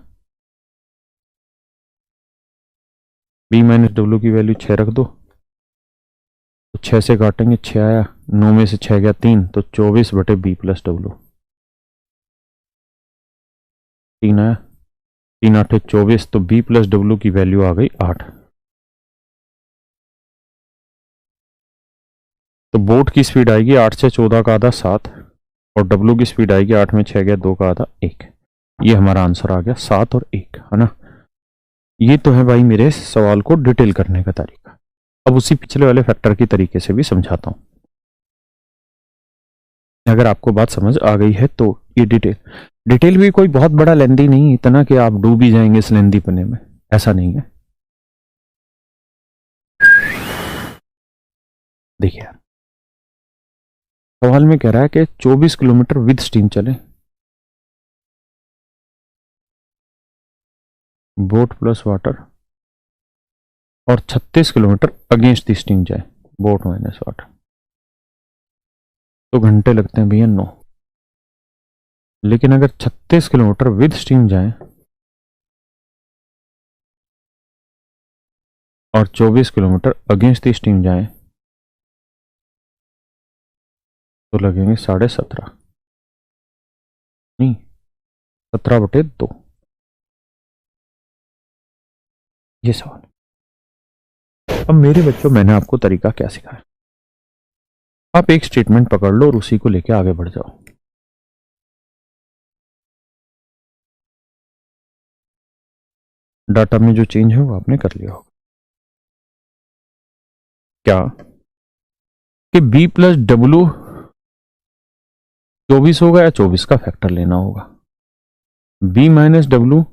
बी माइनस डब्ल्यू की वैल्यू 6 रख दो, तो 6 से काटेंगे 6 आया, 9 में से 6 गया 3, तो 24 बटे बी प्लस डब्ल्यू, 3 आया, 3 8 24, तो बी प्लस डब्ल्यू की वैल्यू आ गई 8। तो बोट की स्पीड आएगी 8 से 14 का आधा 7, और डब्ल्यू की स्पीड आएगी 8 में 6 गया 2 का आधा 1, ये हमारा आंसर आ गया 7 और 1, है ना। ये तो है भाई मेरे सवाल को डिटेल करने का तरीका। अब उसी पिछले वाले फैक्टर की तरीके से भी समझाता हूं, अगर आपको बात समझ आ गई है तो। ये डिटेल भी कोई बहुत बड़ा लेंदी नहीं, इतना कि आप डूब ही जाएंगे इस लेंदी पने में, ऐसा नहीं है। देखिए सवाल में कह रहा है कि 24 किलोमीटर विद स्टीम चले, बोट प्लस वाटर, और 36 किलोमीटर अगेंस्ट द स्टीम जाए, बोट माइनस वाटर, तो घंटे लगते हैं भैया 9। लेकिन अगर 36 किलोमीटर विद स्टीम जाए और 24 किलोमीटर अगेंस्ट द स्टीम जाए तो लगेंगे 17.5, नहीं 17 बटे 2, ये सवाल। अब मेरे बच्चों मैंने आपको तरीका क्या सिखाया, आप एक स्टेटमेंट पकड़ लो और उसी को लेकर आगे बढ़ जाओ। डाटा में जो चेंज है वो आपने कर लिया होगा, क्या कि b प्लस डब्ल्यू 24 होगा या 24 का फैक्टर लेना होगा, b माइनस डब्ल्यू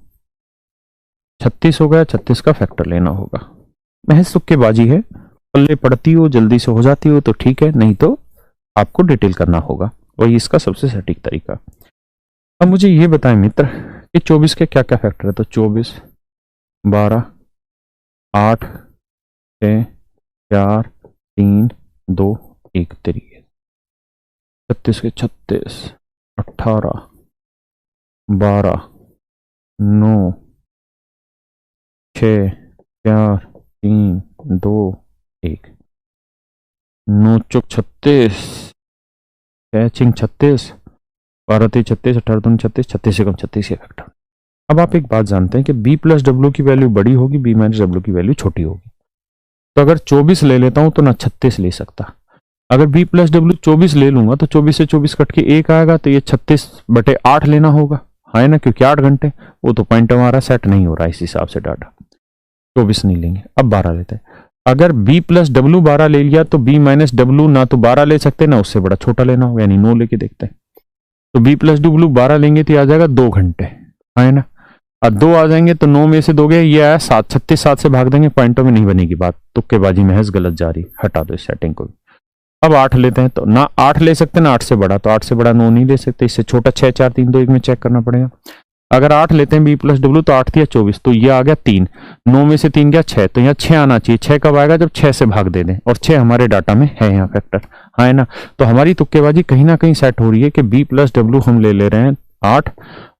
36 होगा या 36 का फैक्टर लेना होगा। महज तुक्केबाजी है, पल्ले पड़ती हो जल्दी से हो जाती हो तो ठीक है, नहीं तो आपको डिटेल करना होगा, वही इसका सबसे सटीक तरीका। अब मुझे ये बताएं मित्र कि 24 के क्या क्या फैक्टर है, तो 24 12 8 6 4 3 2 1 3, 36 के 36 18 12 9 6 4 3 2 1, नौ चौक 36, 6 6 36, 12 3 36, 18 2 36, 36 से कम 36 फैक्टर। अब आप एक बात जानते हैं कि बी प्लस डब्ल्यू की वैल्यू बड़ी होगी, बी माइनस डब्ल्यू की वैल्यू छोटी होगी। तो अगर 24 ले लेता हूं तो ना 36 ले सकता। अगर बी प्लस डब्ल्यू 24 ले लूंगा तो 24 से 24 कट के 1 आएगा, तो ये 36/8 लेना होगा, है ना, क्योंकि 8 घंटे। वो तो पॉइंट हमारा सेट नहीं हो रहा इस हिसाब से डाटा। 24 नहीं लेंगे, अब 12 लेते हैं। अगर बी प्लस डब्ल्यू 12 ले लिया तो बी माइनस डब्ल्यू ना तो 12 ले सकते ना उससे बड़ा छोटा लेना होगा, यानी 9 लेके देखते हैं। तो बी प्लस डब्ल्यू 12 लेंगे तो आ जाएगा 2 घंटे, है ना। अब 2 आ जाएंगे तो 9 में से 2 गए, ये आया 7, 36 7 से भाग देंगे, पॉइंटों में नहीं बनेगी बात, तुक्केबाजी महज गलत जा रही, हटा दो इस सेटिंग को। अब 8 लेते हैं, तो ना 8 ले सकते ना 8 से बड़ा, तो 8 से बड़ा 9 नहीं ले सकते, इससे छोटा 6 4 3 2 1 में चेक करना पड़ेगा। अगर 8 लेते हैं बी प्लस डब्ल्यू तो 8 या 24, तो ये आ गया 3, 9 में से 3 गया 6, तो यहाँ 6 आना चाहिए। 6 कब आएगा, जब 6 से भाग दे दें, और 6 हमारे डाटा में है यहाँ फैक्टर, है ना। तो हमारी तुक्केबाजी कहीं ना कहीं सेट हो रही है कि बी प्लस डब्ल्यू हम ले रहे हैं 8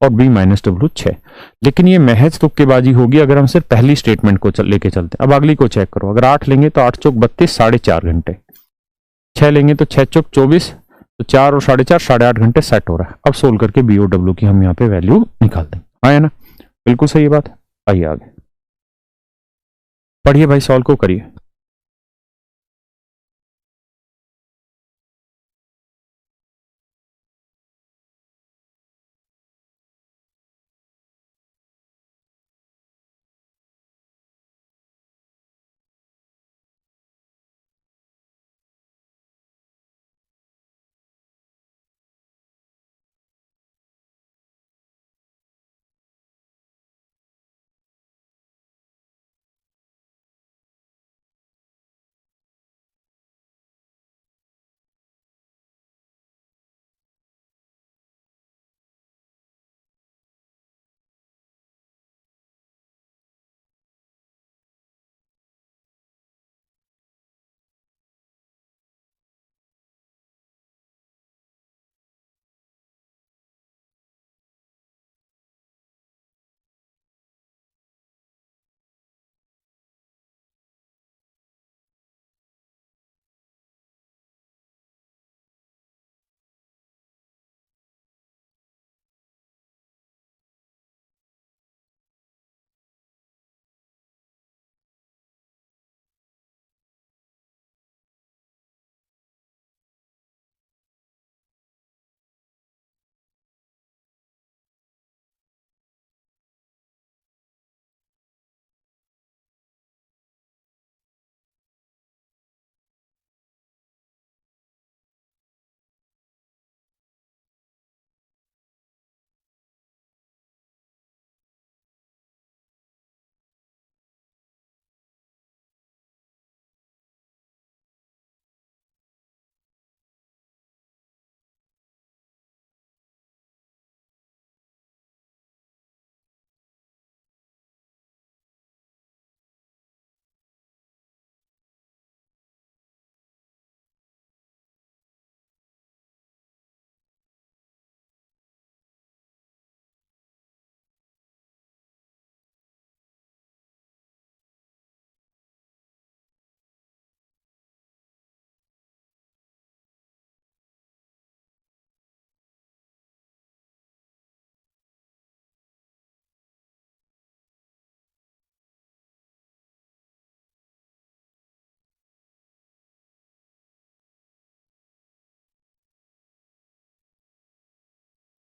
और बी माइनस डब्ल्यू 6, लेकिन ये महज तुक्केबाजी होगी अगर हम सिर्फ पहली स्टेटमेंट को लेके चलते हैं। अब अगली को चेक करो, अगर 8 लेंगे तो 8 चौक 32, 4.5 घंटे। 6 लेंगे तो 6 चौक 24, तो 4 और 4.5 8.5 घंटे सेट हो रहा है। अब सोल्व करके बी और डब्ल्यू की हम यहाँ पे वैल्यू निकाल दें, आया ना, बिल्कुल सही बात। आइए आगे पढ़िए भाई, सॉल्व को करिए।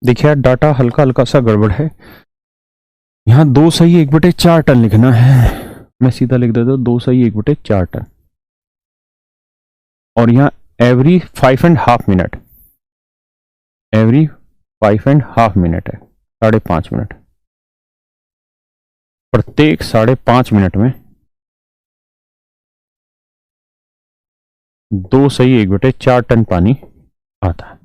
देखिए यार, डाटा हल्का हल्का सा गड़बड़ है। यहाँ 2 सही 1/4 टन लिखना है, मैं सीधा लिख देता हूँ 2 सही 1/4 टन। और यहाँ एवरी 5.5 मिनट, एवरी 5.5 मिनट है, 5.5 मिनट। प्रत्येक 5.5 मिनट में 2 सही 1/4 टन पानी आता है।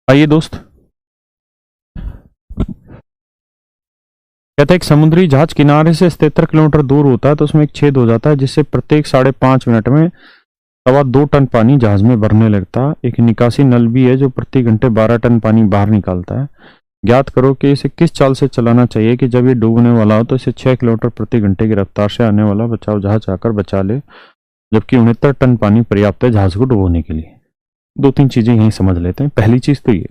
आइए दोस्त, कहते हैं एक समुद्री जहाज किनारे से 77 किलोमीटर दूर होता है तो उसमें एक छेद हो जाता है जिससे प्रत्येक 5.5 मिनट में 2.25 टन पानी जहाज में भरने लगता है। एक निकासी नल भी है जो प्रति घंटे 12 टन पानी बाहर निकालता है। ज्ञात करो कि इसे किस चाल से चलाना चाहिए कि जब ये डूबने वाला हो तो इसे 6 किलोमीटर प्रति घंटे की रफ्तार से आने वाला बचाव जहाज आकर बचा ले, जबकि 69 टन पानी पर्याप्त है जहाज को डुबोने के लिए। 2-3 चीजें यही समझ लेते हैं। पहली चीज तो ये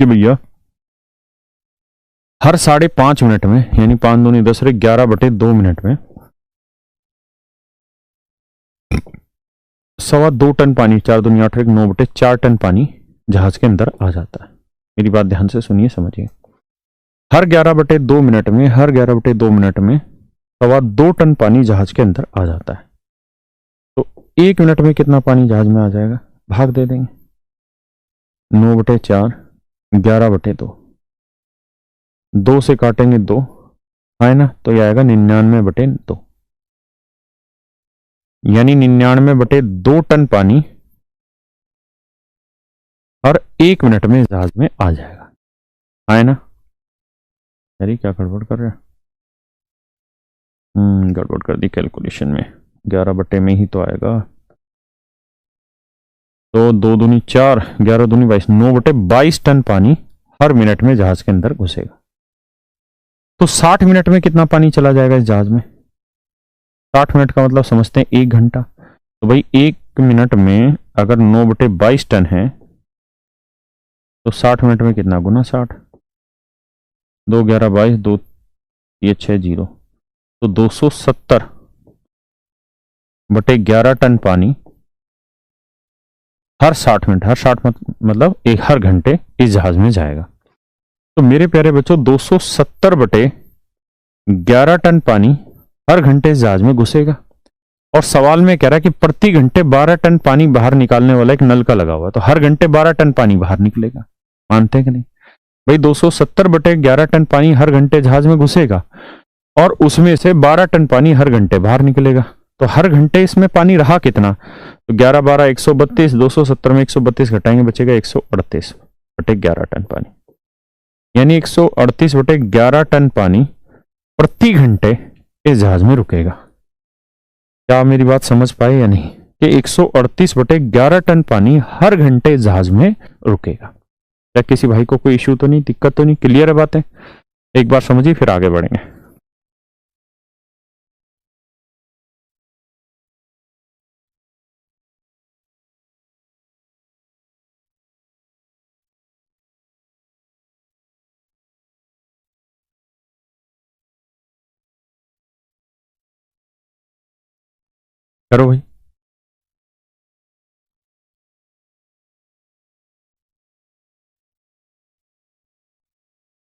कि भैया हर 5.5 मिनट में यानी 5 दूनी 10 रे 11/2 मिनट में 2.25 टन पानी, 4 दूनी 8 रे 9/4 टन पानी जहाज के अंदर आ जाता है। मेरी बात ध्यान से सुनिए, समझिए। हर 11/2 मिनट में 2.25 टन पानी जहाज के अंदर आ जाता है। तो 1 मिनट में कितना पानी जहाज में आ जाएगा? भाग दे देंगे। 9/4 11/2, 2 से काटेंगे 2 है ना, तो यह आएगा 99/2, यानी 99/2 टन पानी हर 1 मिनट में जहाज में आ जाएगा, है ना। यारी क्या गड़बड़ कर रहे हैं? गड़बड़ कर दी कैलकुलेशन में। 11 में ही तो आएगा। तो 2 दूनी 4, 11 दूनी 22, 9/22 टन पानी हर मिनट में जहाज के अंदर घुसेगा। तो 60 मिनट में कितना पानी चला जाएगा इस जहाज में? 60 मिनट का मतलब समझते हैं 1 घंटा। तो भाई 1 मिनट में अगर 9/22 टन है तो 60 मिनट में कितना? गुना 60, 2 11 22, 2 ये 6 0, तो 270/11 टन पानी हर 60 मिनट, हर 60 मतलब हर घंटे इस जहाज में जाएगा। तो मेरे प्यारे बच्चों 270/11 टन पानी हर घंटे इस जहाज में घुसेगा। और सवाल में कह रहा है कि प्रति घंटे 12 टन पानी बाहर निकालने वाला एक नल का लगा हुआ है, तो हर घंटे 12 टन पानी बाहर निकलेगा। मानते हैं कि नहीं भाई? 270/11 टन पानी हर घंटे जहाज में घुसेगा और उसमें से 12 टन पानी हर घंटे बाहर निकलेगा। तो हर घंटे इसमें पानी रहा कितना? तो 11 12 132, 270 में 132 घटाएंगे बचेगा 138/11 टन पानी, यानी 138/11 टन पानी प्रति घंटे इस जहाज में रुकेगा। क्या मेरी बात समझ पाए या नहीं कि 138/11 टन पानी हर घंटे इस जहाज में रुकेगा? क्या किसी भाई को कोई इश्यू तो नहीं, दिक्कत तो नहीं? क्लियर है बातें? एक बार समझिए फिर आगे बढ़ेंगे। करो भाई।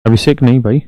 अभिषेक नहीं भाई।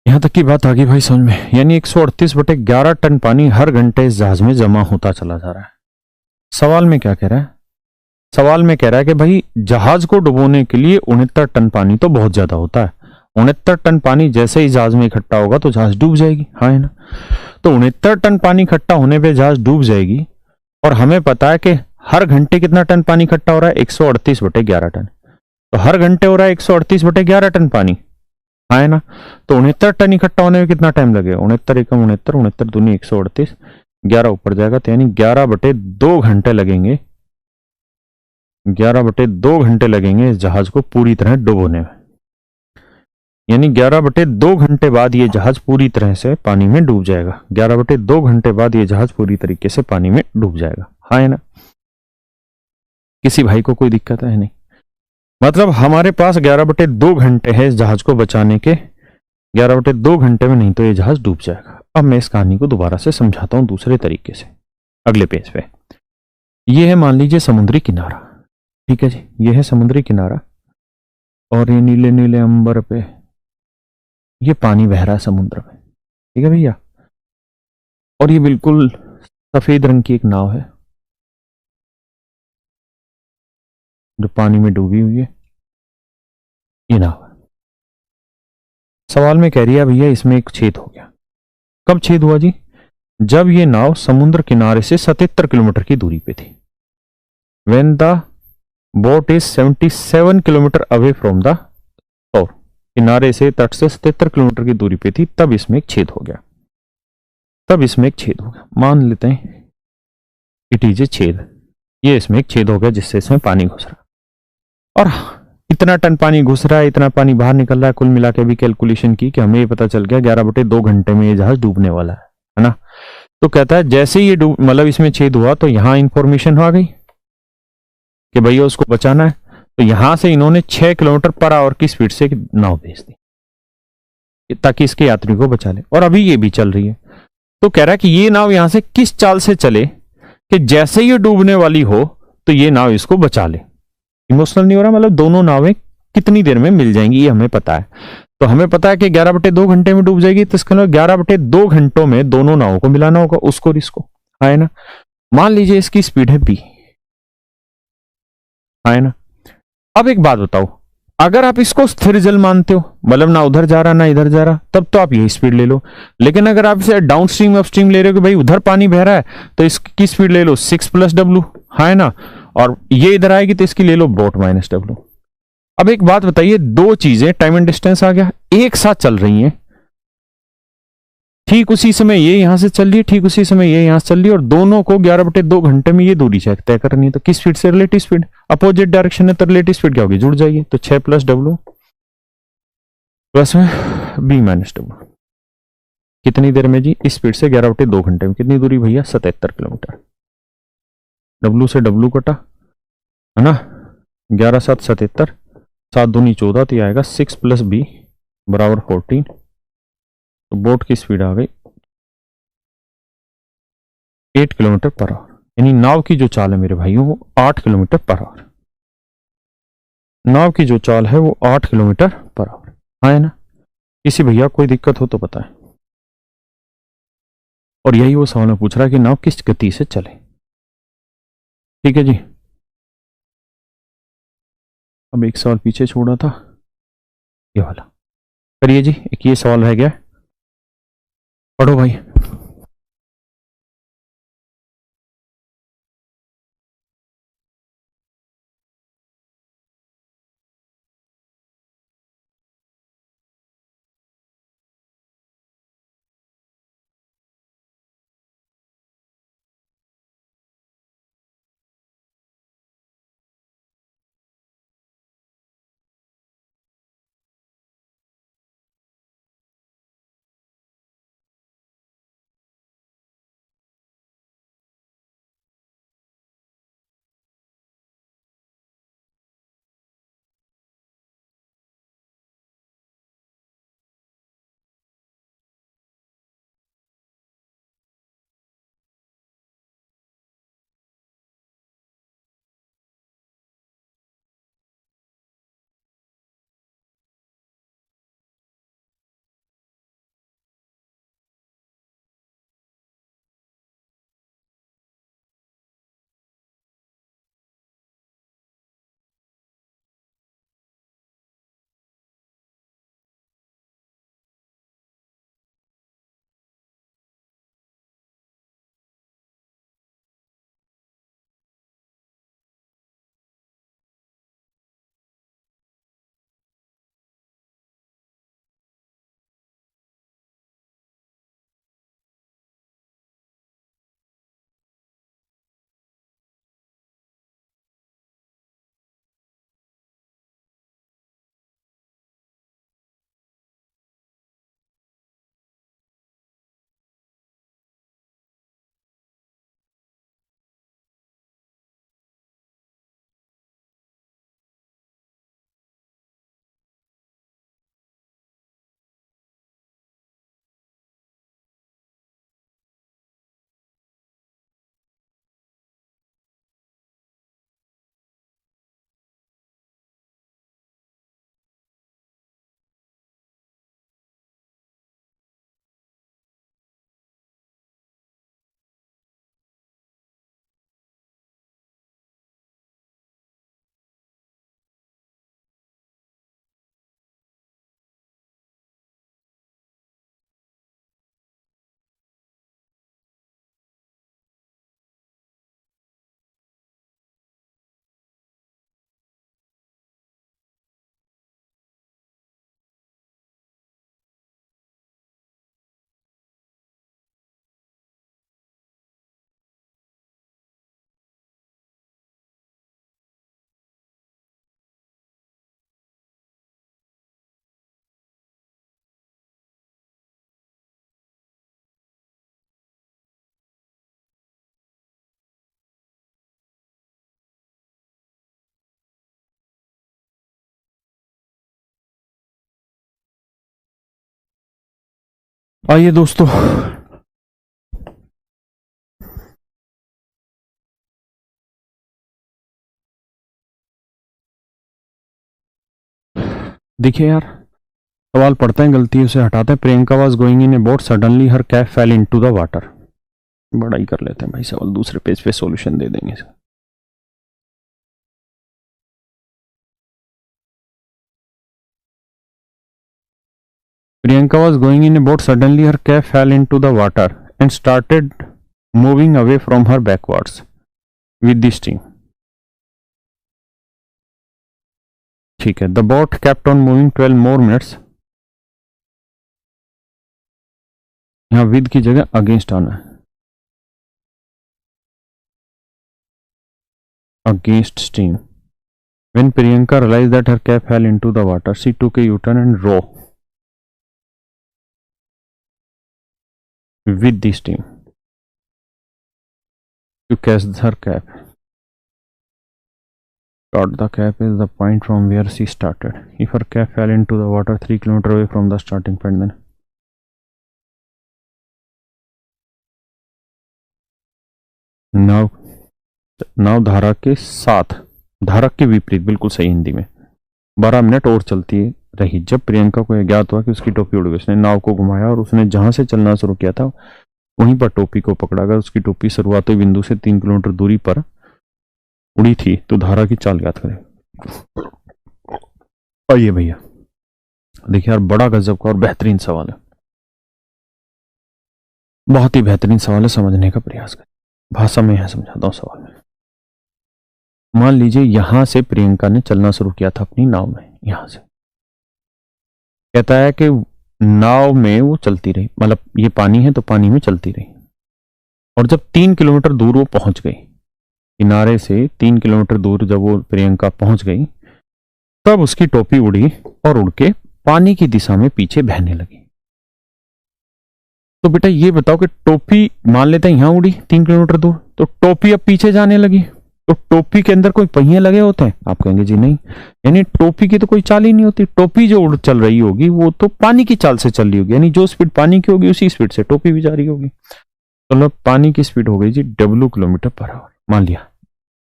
यहां तक की बात आ गई भाई समझ में? यानी 138/11 टन पानी हर घंटे इस जहाज में जमा होता चला जा रहा है। सवाल में क्या कह रहा है? सवाल में कह रहा है कि भाई जहाज को डुबोने के लिए 69 टन पानी तो बहुत ज्यादा होता है। 69 टन पानी जैसे ही जहाज में इकट्ठा होगा तो जहाज डूब जाएगी, हाँ है ना। तो 69 टन पानी इकट्ठा होने पे जहाज डूब जाएगी। और हमें पता है कि हर घंटे कितना टन पानी इकट्ठा हो रहा है? 138/11 टन। तो हर घंटे हो रहा है 138/11 टन पानी, है ना। तो 69 टन इकट्ठा होने में कितना टाइम लगेगा? 69 एकम 69, 69 दूनी 138, 11 ऊपर जाएगा तो यानी 11/2 घंटे लगेंगे। 11/2 घंटे लगेंगे इस जहाज को पूरी तरह डुबोने में। यानी 11/2 घंटे बाद ये जहाज पूरी तरह से पानी में डूब जाएगा। 11/2 घंटे बाद ये जहाज पूरी तरीके से पानी में डूब जाएगा, हाँ है ना। किसी भाई को कोई दिक्कत है? नहीं। मतलब हमारे पास 11/2 घंटे है इस जहाज को बचाने के, 11/2 घंटे में नहीं तो ये जहाज डूब जाएगा। अब मैं इस कहानी को दोबारा से समझाता हूं दूसरे तरीके से। अगले पेज पे ये है, मान लीजिए समुद्री किनारा, ठीक है जी, ये है समुद्री किनारा और ये नीले नीले अंबर पे ये पानी बह रहा है समुद्र में, ठीक है भैया। और ये बिल्कुल सफेद रंग की एक नाव है जो पानी में डूबी हुई है, ये नाव है। सवाल में कह रही है भैया इसमें एक छेद हो गया। कब छेद हुआ जी? जब ये नाव समुद्र किनारे से 77 किलोमीटर की दूरी पे थी। When the boat is 77 kilometre away from the shore, किनारे से तट से 77 किलोमीटर की दूरी पे थी, तब इसमें एक छेद हो गया। तब इसमें एक छेद हो गया, मान लेते हैं इट इज ए छेद। ये इसमें एक छेद हो गया जिससे इसमें पानी घुस रहा, और इतना टन पानी घुस रहा है, इतना पानी बाहर निकल रहा है। कुल मिला के भी कैलकुलेशन की कि हमें ये पता चल गया 11/2 घंटे में ये जहाज डूबने वाला है ना। तो कहता है जैसे ही ये डूब, मतलब इसमें छेद हुआ तो यहां इंफॉर्मेशन आ गई कि भैया उसको बचाना है। तो यहां से इन्होंने 6 किलोमीटर पर आवर की स्पीड से एक नाव भेज दी ताकि इसके यात्री को बचा ले, और अभी ये भी चल रही है। तो कह रहा है कि ये नाव यहां से किस चाल से चले कि जैसे ये डूबने वाली हो तो ये नाव इसको बचा ले। इमोशनल नहीं हो रहा, मतलब दोनों नावें कितनी देर में मिल जाएंगी ये हमें पता है। तो हमें पता है कि 11/2 घंटे में डूब जाएगी, तो इसका मतलब 11/2 घंटों में दोनों नावों को मिलाना होगा, उसको और इसको, है ना। मान लीजिए इसकी स्पीड है बी, है ना। अब एक बात बताओ, अगर आप इसको स्थिर जल मानते हो, मतलब ना उधर जा रहा ना इधर जा रहा, तब तो आप यही स्पीड ले लो। लेकिन अगर आप इसे डाउन स्ट्रीम अप स्ट्रीम ले रहे हो कि भाई उधर पानी बह रहा है तो इसकी स्पीड ले लो 6+W, है ना, और ये इधर आएगी तो इसकी ले लो बोट -W। अब एक बात बताइए, दो चीजें टाइम एंड डिस्टेंस आ गया, एक साथ चल रही हैं, ठीक उसी समय ये यहां से चल रही है, ठीक उसी समय ये यहां से चल रही है, और दोनों को 11/2 घंटे में ये दूरी तय करनी है। तो किस स्पीड से? Relative speed. अपोजिट डायरेक्शन है तो रिलेटिव स्पीड क्या होगी? जुड़ जाएगी। तो 6+W प्लस में B-W, कितनी देर में जी? इस स्पीड से 11/2 घंटे में कितनी दूरी भैया? 77 किलोमीटर। W से W कटा, है ना, 11×7 77, 7×2 14, तो आएगा 6+B बराबर 14। तो बोट की स्पीड आ गई 8 किलोमीटर पर आवर, यानी नाव की जो चाल है मेरे भाइयों वो 8 किलोमीटर पर आवर। नाव की जो चाल है वो 8 किलोमीटर पर आवर, है ना। किसी भैया कोई दिक्कत हो तो बताएं। और यही वो सवाल में पूछ रहा है कि नाव किस गति से चले। ठीक है जी। अब एक सवाल पीछे छोड़ा था, ये वाला करिए जी। एक ये सवाल रह गया, पढ़ो भाई। आइए दोस्तों, देखिए यार, सवाल पढ़ते हैं, गलती उसे हटाते हैं। Priyanka was going in A boat, suddenly her cap fail into the water. बड़ा ही कर लेते हैं भाई सवाल, दूसरे पेज पे सॉल्यूशन दे देंगे। Priyanka was going in a boat. Suddenly, her cap fell into the water and started moving away from her backwards with the stream. ठीक है, the boat kept on moving 12 more minutes. यहाँ विद की जगह अगेंस्ट आना है, against stream. When Priyanka realized that her cap fell into the water, she took a U-turn and row with the stream to catch her cap. Caught the cap is the point from where she started. If her cap fell into the water 3 kilometers away from the starting point, then नाव धारा के साथ, धारक के विपरीत, बिल्कुल सही हिंदी में, 12 मिनट और चलती रही। जब प्रियंका को यह ज्ञात हुआ कि उसकी टोपी उड़ गई, उसने नाव को घुमाया और उसने जहां से चलना शुरू किया था वहीं पर टोपी को पकड़ा गया। उसकी टोपी शुरुआती बिंदु से 3 किलोमीटर दूरी पर उड़ी थी, तो धारा की चाल ज्ञात करें। आइए भैया, देखिए यार, बड़ा गजब का और बेहतरीन सवाल है, बहुत ही बेहतरीन सवाल है, समझने का प्रयास करें। भाषा में यहां समझाता हूं सवाल में। मान लीजिए यहां से प्रियंका ने चलना शुरू किया था अपनी नाव में, यहां से कहता है कि नाव में वो चलती रही, मतलब ये पानी है तो पानी में चलती रही, और जब 3 किलोमीटर दूर वो पहुंच गई, किनारे से 3 किलोमीटर दूर जब वो प्रियंका पहुंच गई, तब उसकी टोपी उड़ी और उड़ के पानी की दिशा में पीछे बहने लगी। तो बेटा ये बताओ कि टोपी, मान लेते हैं यहां उड़ी 3 किलोमीटर दूर, तो टोपी अब पीछे जाने लगी, तो टोपी के अंदर कोई पहिए लगे होते हैं? आप कहेंगे जी नहीं, यानी टोपी की तो कोई चाल ही नहीं होती। टोपी जो उड़ चल रही होगी वो तो पानी की चाल से चल रही होगी, यानी जो स्पीड पानी की होगी उसी स्पीड से टोपी भी जा रही होगी। तो पानी की स्पीड हो गई जी W किलोमीटर पर आवर, मान लिया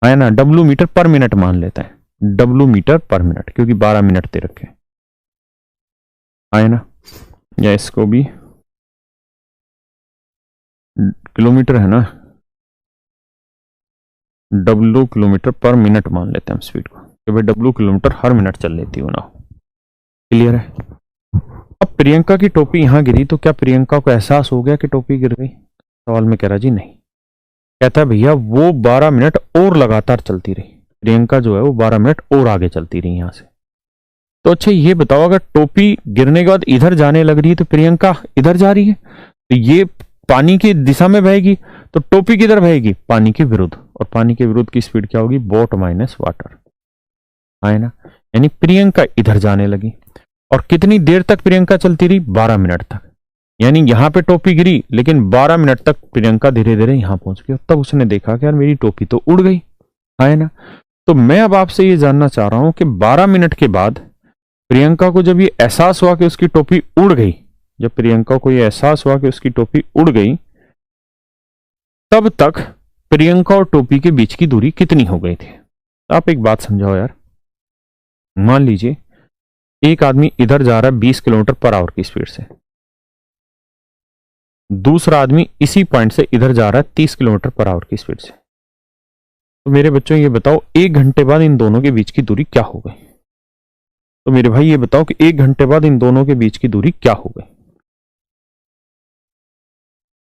है ना, W मीटर पर मिनट मान लेते हैं, W मीटर पर मिनट, क्योंकि 12 मिनट दे रखे है ना, या इसको भी किलोमीटर है ना, W किलोमीटर पर मिनट मान लेते हैं हम स्पीड को, कि भाई W किलोमीटर हर मिनट चल लेती हो ना। क्लियर है? अब प्रियंका की टोपी यहां गिरी, तो क्या प्रियंका को एहसास हो गया कि टोपी गिर गई? सवाल में कह रहा जी नहीं, कहता है भैया वो 12 मिनट और लगातार चलती रही, प्रियंका जो है वो 12 मिनट और आगे चलती रही यहां से। तो अच्छा ये बताओ, अगर टोपी गिरने के बाद इधर जाने लग रही है तो प्रियंका इधर जा रही है, तो ये पानी की दिशा में बहेगी, तो टोपी किधर बहेगी? पानी के विरुद्ध, और पानी के विरुद्ध की स्पीड क्या होगी? बोट माइनस वाटर, है ना। यानी प्रियंका इधर जाने लगी, और कितनी देर तक प्रियंका चलती रही? 12 मिनट तक। यानी यहां पे टोपी गिरी, लेकिन 12 मिनट तक प्रियंका धीरे धीरे यहां पहुंच गई, तब उसने देखा कि यार मेरी टोपी तो उड़ गई, है ना। तो मैं अब आपसे ये जानना चाह रहा हूं कि 12 मिनट के बाद प्रियंका को जब ये एहसास हुआ कि उसकी टोपी उड़ गई, जब प्रियंका को यह एहसास हुआ कि उसकी टोपी उड़ गई, तब तक प्रियंका और टोपी के बीच की दूरी कितनी हो गई थी? तो आप एक बात समझाओ यार, मान लीजिए एक आदमी इधर जा रहा है 20 किलोमीटर पर आवर की स्पीड से, दूसरा आदमी इसी पॉइंट से इधर जा रहा है 30 किलोमीटर पर आवर की स्पीड से। तो मेरे बच्चों ये बताओ, 1 घंटे बाद इन दोनों के बीच की दूरी क्या हो गई? तो मेरे भाई ये बताओ कि 1 घंटे बाद इन दोनों के बीच की दूरी क्या हो गई?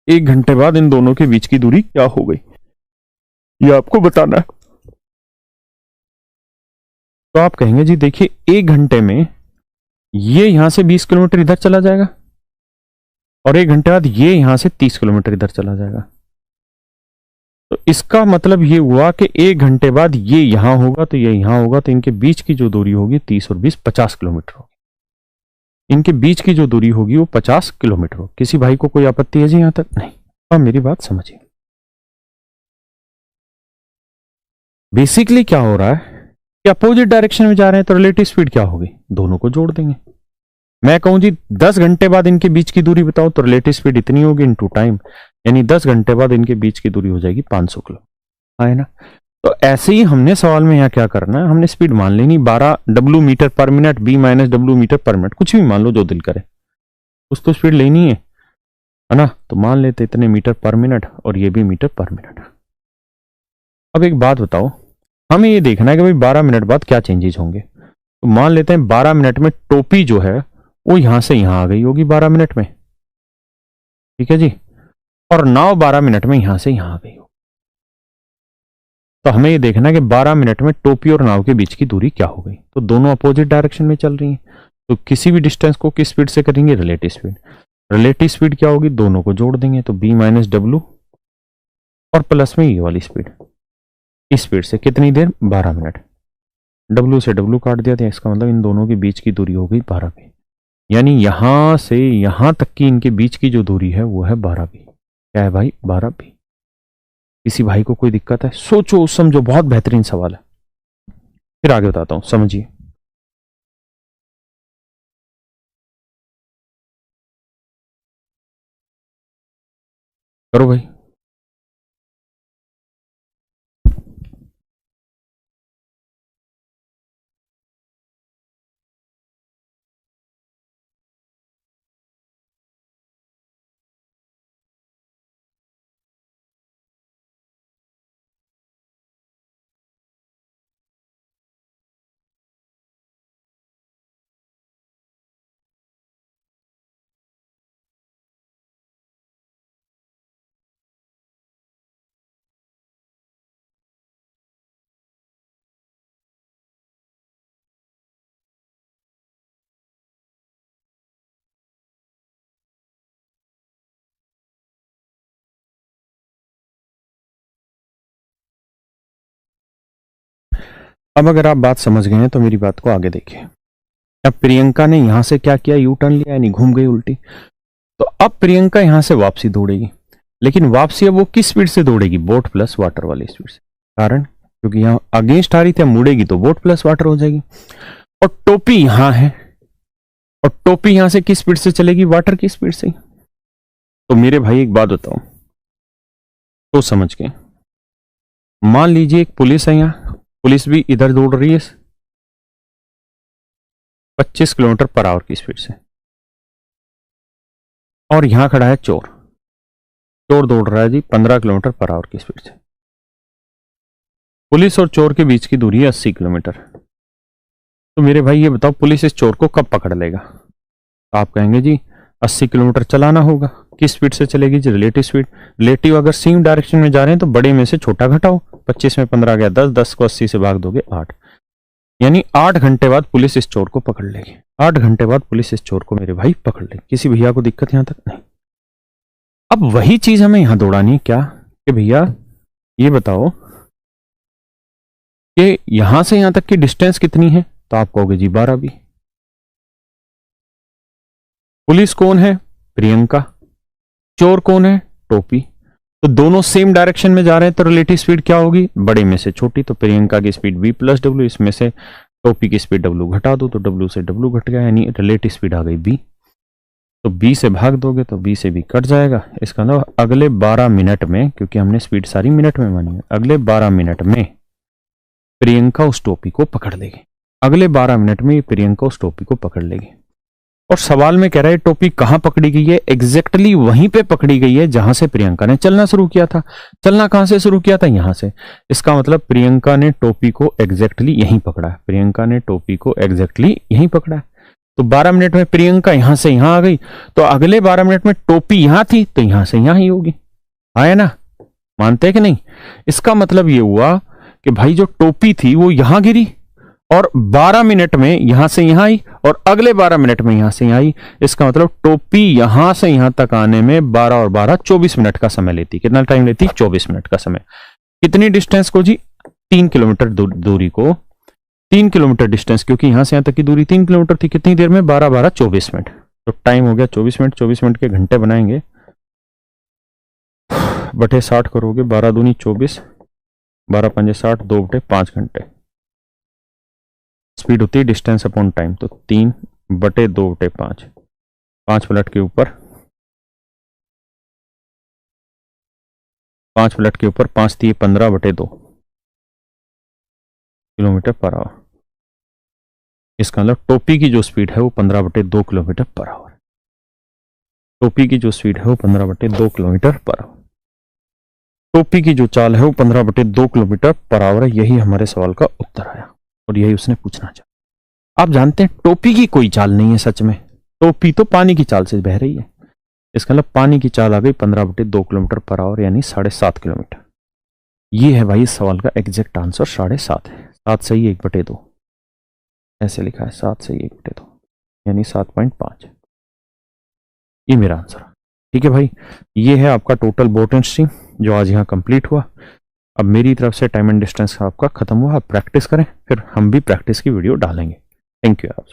1 घंटे बाद इन दोनों के बीच की दूरी क्या हो गई, ये आपको बताना है। तो आप कहेंगे जी देखिए, 1 घंटे में ये यहां से 20 किलोमीटर इधर चला जाएगा, और 1 घंटे बाद ये यहां से 30 किलोमीटर इधर चला जाएगा। तो इसका मतलब ये हुआ कि 1 घंटे बाद ये यहां होगा तो ये यहां होगा, तो इनके बीच की जो दूरी होगी 30 और 20 50 किलोमीटर होगी। इनके बीच की जो दूरी होगी वो 50 किलोमीटर होगी। किसी भाई को कोई आपत्ति है जी यहां तक? नहीं। अब मेरी बात समझिए, बेसिकली क्या हो रहा है कि अपोजिट डायरेक्शन में जा रहे हैं, तो रिलेटिव स्पीड क्या होगी? दोनों को जोड़ देंगे, मैं कहूं जी 10 घंटे बाद इनके बीच की दूरी बताओ तो रिलेटिव स्पीड इतनी होगी इनटू टाइम, यानी 10 घंटे बाद इनके बीच की दूरी हो जाएगी 500 किलो, है ना। तो ऐसे ही हमने सवाल में यहाँ क्या करना है, हमने स्पीड मान लेनी 12 W metre per minute, B minus W metre per minute, कुछ भी मान लो जो दिल करे, कुछ तो स्पीड लेनी है ना। तो मान लेते इतने मीटर पर मिनट और ये भी मीटर पर मिनट। अब एक बात बताओ, हमें ये देखना है कि भाई 12 मिनट बाद क्या चेंजेस होंगे। तो मान लेते हैं 12 मिनट में टोपी जो है वो यहां से यहां आ गई होगी 12 मिनट में, ठीक है जी, और नाव 12 मिनट में यहां से यहां आ गई होगी। तो हमें ये देखना है कि 12 मिनट में टोपी और नाव के बीच की दूरी क्या हो गई। तो दोनों अपोजिट डायरेक्शन में चल रही हैं, तो किसी भी डिस्टेंस को किस स्पीड से करेंगे, रिलेटिव स्पीड। रिलेटिव स्पीड क्या होगी, दोनों को जोड़ देंगे तो बी माइनस डब्ल्यू और प्लस में ये वाली स्पीड, इस स्पीड से कितनी देर, 12 मिनट। डब्ल्यू से डब्ल्यू काट दिया था, इसका मतलब इन दोनों के बीच की दूरी हो गई 12 बी, यानी यहां से यहां तक की इनके बीच की जो दूरी है वो है 12 बी। क्या है भाई, 12 बी। किसी भाई को कोई दिक्कत है, सोचो समझो, बहुत बेहतरीन सवाल है। फिर आगे बताता हूं, समझिए। करो भाई। अब अगर आप बात समझ गए हैं तो मेरी बात को आगे देखिए। अब प्रियंका ने यहां से क्या किया, यू टर्न लिया, यानी घूम गई उल्टी। तो अब प्रियंका यहां से वापसी दौड़ेगी, लेकिन वापसी अब वो किस स्पीड से दौड़ेगी, बोट प्लस वाटर वाली स्पीड से। कारण क्योंकि यहां अगेंस्ट आ रही थी, मुड़ेगी तो बोट प्लस वाटर हो जाएगी। और टोपी यहां है, और टोपी यहां से किस स्पीड से चलेगी, वाटर की स्पीड से। तो मेरे भाई एक बात बताओ तो समझ के, मान लीजिए एक पुलिस है, यहां पुलिस भी इधर दौड़ रही है 25 किलोमीटर पर आवर की स्पीड से, और यहां खड़ा है चोर, चोर दौड़ रहा है जी 15 किलोमीटर पर आवर की स्पीड से। पुलिस और चोर के बीच की दूरी है 80 किलोमीटर। तो मेरे भाई ये बताओ पुलिस इस चोर को कब पकड़ लेगा। तो आप कहेंगे जी 80 किलोमीटर चलाना होगा, किस स्पीड से चलेगी जी, रिलेटिव स्पीड। रिलेटिव अगर सेम डायरेक्शन में जा रहे हैं तो बड़े में से छोटा घटाओ, 25 में 15 गया 10, 10 को 80 से भाग दोगे 8, यानी 8 घंटे बाद पुलिस इस चोर को पकड़ लेगी। 8 घंटे बाद पुलिस इस चोर को मेरे भाई पकड़ लेगी। किसी भैया को दिक्कत यहां तक नहीं। अब वही चीज हमें यहां दौड़ानी है, क्या कि भैया ये बताओ कि यहां से यहां तक की डिस्टेंस कितनी है। तो आप कहोगे जी 12 भी। पुलिस कौन है, प्रियंका। चोर कौन है, टोपी। तो दोनों सेम डायरेक्शन में जा रहे हैं तो रिलेटिव स्पीड क्या होगी, बड़े में से छोटी। तो प्रियंका की स्पीड v प्लस डब्ल्यू, इसमें से टोपी की स्पीड w घटा दो तो w से w घट गया, यानी रिलेटिव स्पीड आ गई b। तो b से भाग दोगे तो b से b कट जाएगा। इसका मतलब अगले 12 मिनट में, क्योंकि हमने स्पीड सारी मिनट में मानी है, अगले 12 मिनट में प्रियंका उस टोपी को पकड़ लेगी। अगले 12 मिनट में प्रियंका उस टोपी को पकड़ लेगी। और सवाल में कह रहा है टोपी कहां पकड़ी गई है, एग्जैक्टली वहीं पे पकड़ी गई है जहां से प्रियंका ने चलना शुरू किया था। चलना कहां से शुरू किया था, यहां से। इसका मतलब प्रियंका ने टोपी को एग्जैक्टली यहीं पकड़ा है, प्रियंका ने टोपी को एग्जैक्टली यहीं पकड़ा है। तो 12 मिनट में प्रियंका यहां से यहां आ गई, तो अगले 12 मिनट में टोपी यहां थी तो यहां से यहां ही होगी, है ना। मानते हैं कि नहीं। इसका मतलब यह हुआ कि भाई जो टोपी थी वो यहां गिरी और 12 मिनट में यहां से यहां आई, और अगले 12 मिनट में यहां से यहां आई। इसका मतलब टोपी यहां से यहां तक आने में 12 और 12 24 मिनट का समय लेती। कितना टाइम लेती, 24 मिनट का समय। कितनी डिस्टेंस को जी, 3 किलोमीटर दूरी को, 3 किलोमीटर डिस्टेंस, क्योंकि यहां से यहां तक की दूरी 3 किलोमीटर थी। कितनी देर में, 12 12 24 मिनट। तो टाइम हो गया 24 मिनट। 24 मिनट के घंटे बनाएंगे, बटे 60 करोगे, 12 दूनी 24, 12 पंजे 60, 2 बटे 5 घंटे। स्पीड होती है डिस्टेंस अपॉन टाइम, तो 3 बटे 2/5, 5 फ्लैट के ऊपर 5 दिए 15/2 किलोमीटर पर आवर। इसका मतलब टोपी की जो स्पीड है वो 15/2 किलोमीटर पर आवर। टोपी की जो स्पीड है वो 15/2 किलोमीटर पर आवर। टोपी की जो चाल है वो 15/2 किलोमीटर पर आवर है। यही हमारे सवाल का उत्तर आया और यही उसने पूछना चाहा। आप जानते हैं टोपी की कोई चाल नहीं है सच में, टोपी तो पानी की चाल से बह रही है। इसका मतलब पानी की चाल आ गई 15/2 किलोमीटर पर आवर यानी 7.5 किलोमीटर। ये है भाई इस सवाल का एग्जैक्ट आंसर 7.5 है। 7 सही 1/2 ऐसे लिखा है, 7 सही 1/2 यानी 7.5। ये मेरा आंसर है। ठीक है भाई, ये है आपका टोटल बोट एंड स्ट्रीम जो आज यहाँ कंप्लीट हुआ। अब मेरी तरफ से टाइम एंड डिस्टेंस आपका खत्म हुआ। आप प्रैक्टिस करें, फिर हम भी प्रैक्टिस की वीडियो डालेंगे। थैंक यू आप।